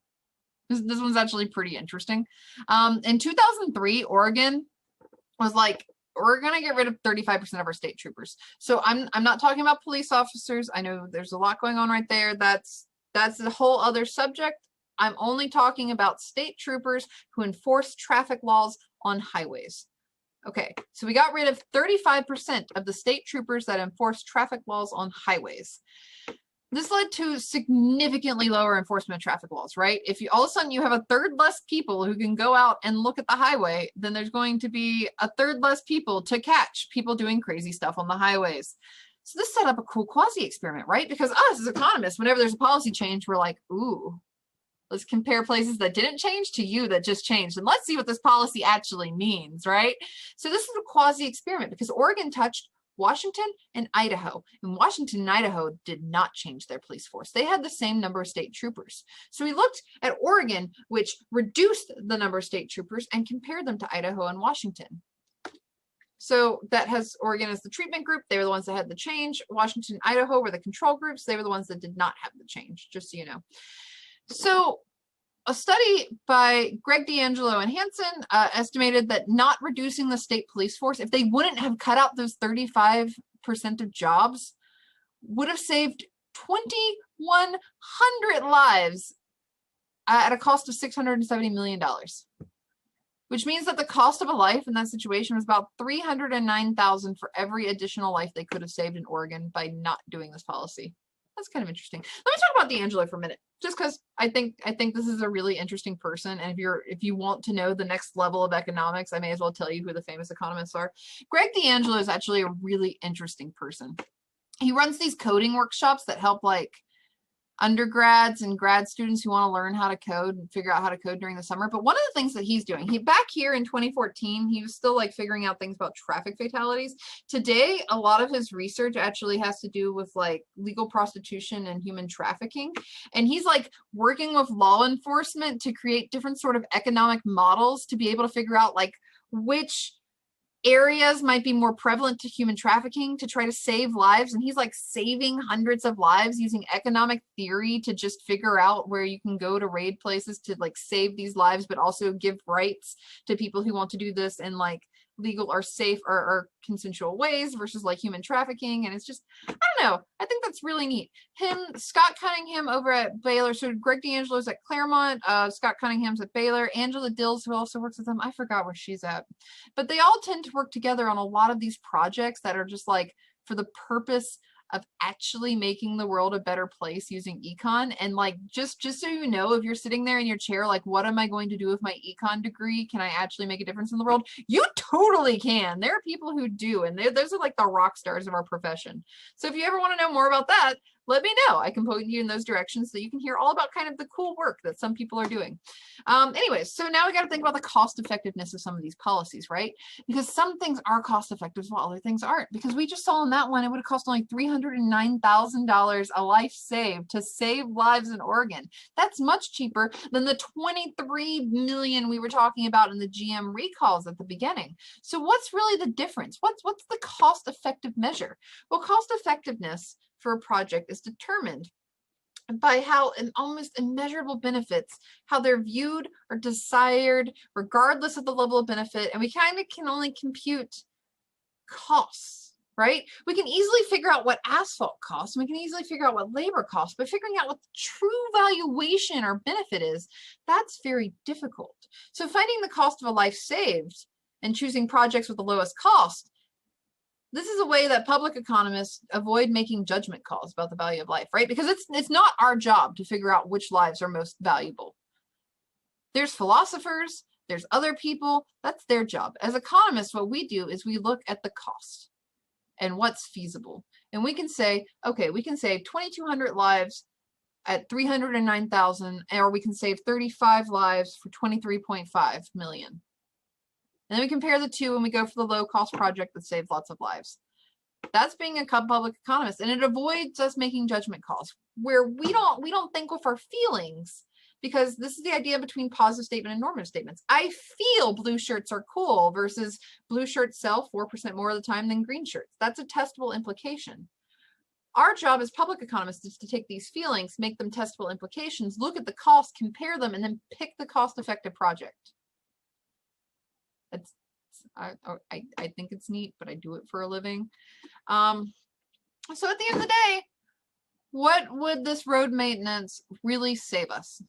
This one's actually pretty interesting. In 2003, Oregon was like, we're going to get rid of 35% of our state troopers. So I'm not talking about police officers. I know there's a lot going on right there. That's a whole other subject. I'm only talking about state troopers who enforce traffic laws on highways. Okay, so we got rid of 35% of the state troopers that enforce traffic laws on highways. This led to significantly lower enforcement of traffic laws, right? If you all of a sudden you have a third less people who can go out and look at the highway, then there's going to be a third less people to catch people doing crazy stuff on the highways. So this set up a cool quasi-experiment, right? Because us as economists, whenever there's a policy change, we're like, ooh, let's compare places that didn't change to you that just changed. And let's see what this policy actually means, right? So this is a quasi-experiment because Oregon touched Washington and Idaho. And Washington and Idaho did not change their police force. They had the same number of state troopers. So we looked at Oregon, which reduced the number of state troopers, and compared them to Idaho and Washington. So that has Oregon as the treatment group. They were the ones that had the change. Washington and Idaho were the control groups. They were the ones that did not have the change, just so you know. So a study by Greg D'Angelo and Hansen estimated that not reducing the state police force, if they wouldn't have cut out those 35% of jobs, would have saved 2,100 lives at a cost of $670 million, which means that the cost of a life in that situation was about $309,000 for every additional life they could have saved in Oregon by not doing this policy. That's kind of interesting. Let me talk about D'Angelo for a minute, just because I think this is a really interesting person. And if you want to know the next level of economics, I may as well tell you who the famous economists are. Greg D'Angelo is actually a really interesting person. He runs these coding workshops that help like undergrads and grad students who want to learn how to code and figure out how to code during the summer. But one of the things that he's doing, back here in 2014, he was still like figuring out things about traffic fatalities. Today, a lot of his research actually has to do with like legal prostitution and human trafficking. And he's like working with law enforcement to create different sort of economic models to be able to figure out like which areas might be more prevalent to human trafficking to try to save lives. And he's like saving hundreds of lives using economic theory to just figure out where you can go to raid places to like save these lives, but also give rights to people who want to do this in like legal or safe or consensual ways versus like human trafficking. And it's just, I don't know, I think that's really neat. Scott Cunningham over at Baylor, so Greg D'Angelo's at Claremont, Scott Cunningham's at Baylor, Angela Dills, who also works with them, I forgot where she's at, but they all tend to work together on a lot of these projects that are just like for the purpose of actually making the world a better place using econ. And like just so you know, if you're sitting there in your chair like, what am I going to do with my econ degree? Can I actually make a difference in the world? You totally can. There are people who do, and those are like the rock stars of our profession. So if you ever want to know more about that, let me know. I can point you in those directions so you can hear all about kind of the cool work that some people are doing. Anyways, so now we got to think about the cost effectiveness of some of these policies, right? Because some things are cost effective while other things aren't. Because we just saw in that one, it would have cost only $309,000 a life saved to save lives in Oregon. That's much cheaper than the 23 million we were talking about in the GM recalls at the beginning. So what's really the difference? What's the cost effective measure? Well, cost effectiveness for a project is determined by how an almost immeasurable benefits, how they're viewed or desired regardless of the level of benefit. And we kind of can only compute costs, right? We can easily figure out what asphalt costs, and we can easily figure out what labor costs, but figuring out what the true valuation or benefit is, that's very difficult. So finding the cost of a life saved and choosing projects with the lowest cost, this is a way that public economists avoid making judgment calls about the value of life, right? Because it's not our job to figure out which lives are most valuable. There's philosophers, there's other people, that's their job. As economists, what we do is we look at the cost and what's feasible. And we can say, okay, we can save 2,200 lives at 309,000, or we can save 35 lives for 23.5 million. And then we compare the two and we go for the low cost project that saves lots of lives. That's being a public economist, and it avoids us making judgment calls where we don't think with our feelings, because this is the idea between positive statement and normative statements. I feel blue shirts are cool versus blue shirts sell 4% more of the time than green shirts. That's a testable implication. Our job as public economists is to take these feelings, make them testable implications, look at the cost, compare them, and then pick the cost-effective project. I think it's neat, but I do it for a living. So at the end of the day, what would this road maintenance really save us?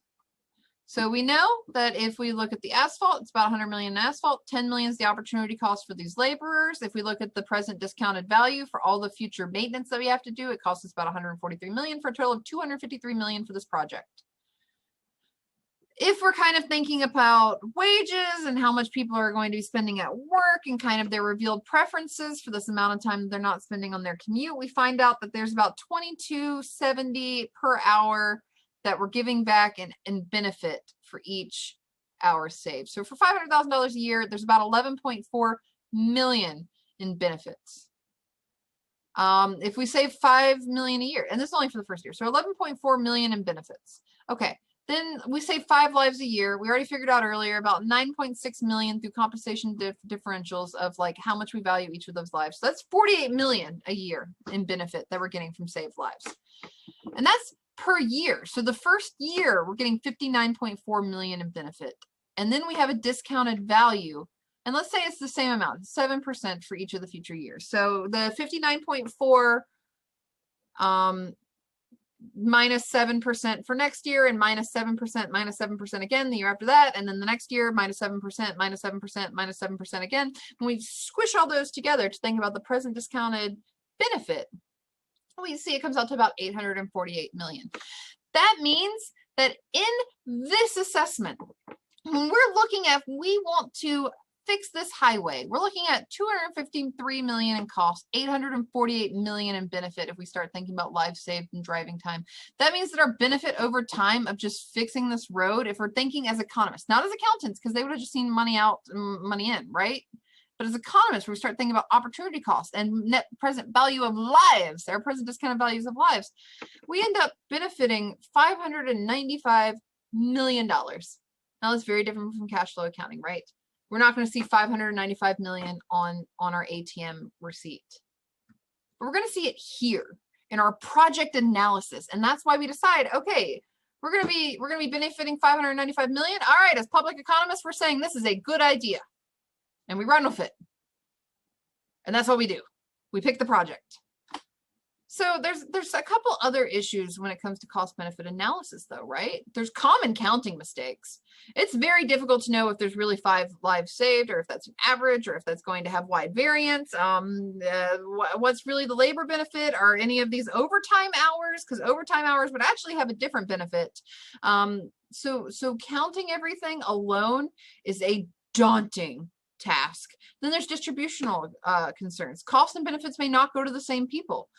So we know that if we look at the asphalt, it's about 100 million in asphalt, 10 million is the opportunity cost for these laborers. If we look at the present discounted value for all the future maintenance that we have to do, it costs us about 143 million for a total of 253 million for this project. If we're kind of thinking about wages and how much people are going to be spending at work and kind of their revealed preferences for this amount of time that they're not spending on their commute, we find out that there's about $22.70 per hour that we're giving back in benefit for each hour saved. So for $500,000 a year, there's about 11.4 million in benefits. If we save 5 million a year, and this is only for the first year, so 11.4 million in benefits. Okay. Then we save 5 lives a year. We already figured out earlier about 9.6 million through compensation differentials of like how much we value each of those lives. So that's 48 million a year in benefit that we're getting from saved lives. And that's per year. So the first year we're getting 59.4 million in benefit. And then we have a discounted value. And let's say it's the same amount, 7% for each of the future years. So the 59.4 minus 7% for next year, and minus 7% again the year after that, and then the next year minus 7%, minus 7%, minus 7% again. When we squish all those together to think about the present discounted benefit, we see it comes out to about 848 million. That means that in this assessment, when we're looking at, we want to fix this highway, we're looking at 253 million in cost, 848 million in benefit if we start thinking about lives saved and driving time. That means that our benefit over time of just fixing this road, if we're thinking as economists, not as accountants, because they would have just seen money out and money in, right? But as economists, we start thinking about opportunity cost and net present value of lives, our present discounted values of lives. We end up benefiting $595 million. Now that's very different from cash flow accounting, right? We're not going to see 595 million on our ATM receipt. But we're going to see it here in our project analysis. And that's why we decide, okay, we're going to be benefiting 595 million. All right, as public economists, we're saying this is a good idea. And we run with it. And that's what we do. We pick the project. So there's a couple other issues when it comes to cost benefit analysis though, right? There's common counting mistakes. It's very difficult to know if there's really 5 lives saved, or if that's an average, or if that's going to have wide variance. What's really the labor benefit? Are any of these overtime hours? Because overtime hours would actually have a different benefit. So counting everything alone is a daunting task. Then there's distributional concerns. Costs and benefits may not go to the same people.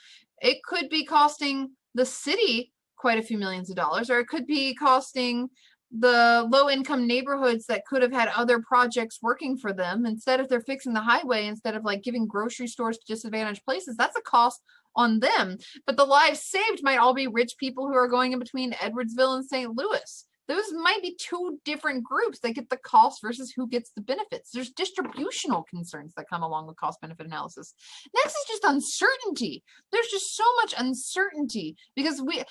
It could be costing the city quite a few millions of dollars, or it could be costing the low-income neighborhoods that could have had other projects working for them. Instead, if they're fixing the highway, instead of like giving grocery stores to disadvantaged places, that's a cost on them. But the lives saved might all be rich people who are going in between Edwardsville and St. Louis. Those might be 2 different groups that get the cost versus who gets the benefits. There's distributional concerns that come along with cost benefit analysis. Next is just uncertainty. There's just so much uncertainty because I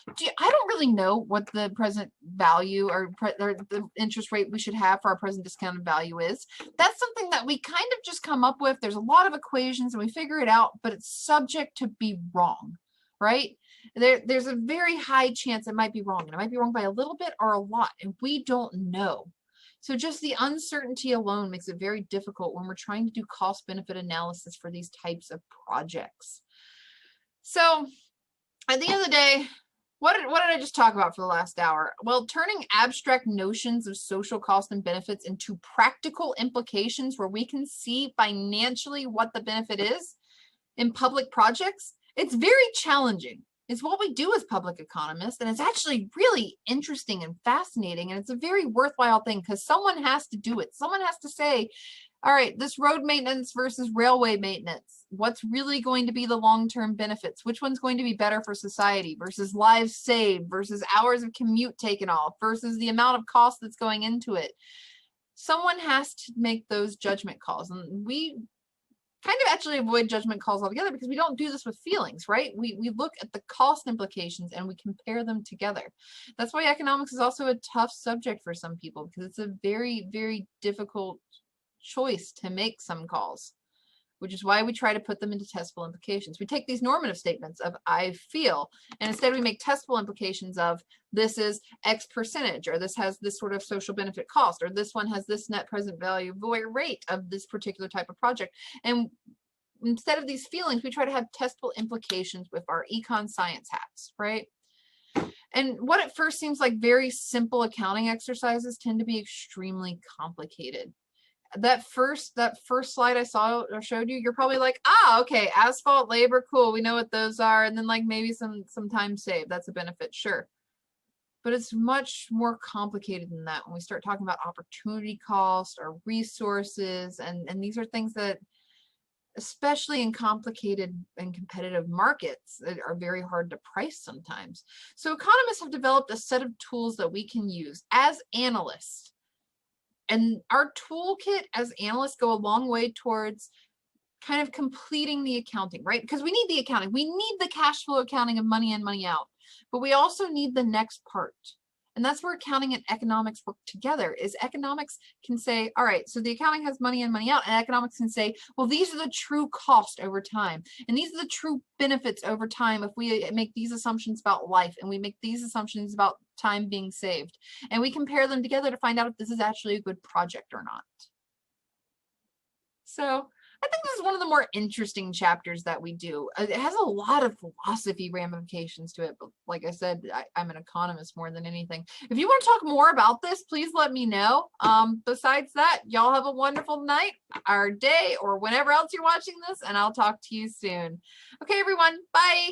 don't really know what the present value or the interest rate we should have for our present discounted value is. That's something that we kind of just come up with. There's a lot of equations and we figure it out, but it's subject to be wrong, right? There's a very high chance it might be wrong, and it might be wrong by a little bit or a lot, and we don't know. So just the uncertainty alone makes it very difficult when we're trying to do cost benefit analysis for these types of projects. So at the end of the day, what did I just talk about for the last hour? Well, turning abstract notions of social cost and benefits into practical implications where we can see financially what the benefit is in public projects, it's very challenging. It's what we do as public economists, and it's actually really interesting and fascinating, and it's a very worthwhile thing because someone has to do it. Someone has to say, all right, this road maintenance versus railway maintenance, what's really going to be the long-term benefits? Which one's going to be better for society versus lives saved versus hours of commute taken off versus the amount of cost that's going into it? Someone has to make those judgment calls, and we kind of actually avoid judgment calls altogether because we don't do this with feelings, right? We look at the cost implications and we compare them together. That's why economics is also a tough subject for some people, because it's a very, very difficult choice to make some calls, which is why we try to put them into testable implications. We take these normative statements of I feel, and instead we make testable implications of this is X percentage, or this has this sort of social benefit cost, or this one has this net present value rate of this particular type of project. And instead of these feelings, we try to have testable implications with our econ science hats, right? And what at first seems like very simple accounting exercises tend to be extremely complicated. That first slide I saw or showed you, you're probably like, okay, asphalt, labor, cool, we know what those are, and then like maybe some time saved, that's a benefit, sure. But it's much more complicated than that when we start talking about opportunity cost or resources, and these are things that, especially in complicated and competitive markets, are very hard to price sometimes. So economists have developed a set of tools that we can use as analysts. And our toolkit as analysts go a long way towards kind of completing the accounting, right? Because we need the accounting. We need the cash flow accounting of money in, money out. But we also need the next part. And that's where accounting and economics work together, is economics can say, all right, so the accounting has money in, money out, and economics can say, well, these are the true cost over time. And these are the true benefits over time if we make these assumptions about life and we make these assumptions about time being saved. And we compare them together to find out if this is actually a good project or not. So I think this is one of the more interesting chapters that we do. It has a lot of philosophy ramifications to it, but like I said, I'm an economist more than anything. If you want to talk more about this, please let me know. Besides that, y'all have a wonderful night or day or whenever else you're watching this, and I'll talk to you soon. Okay, everyone, bye.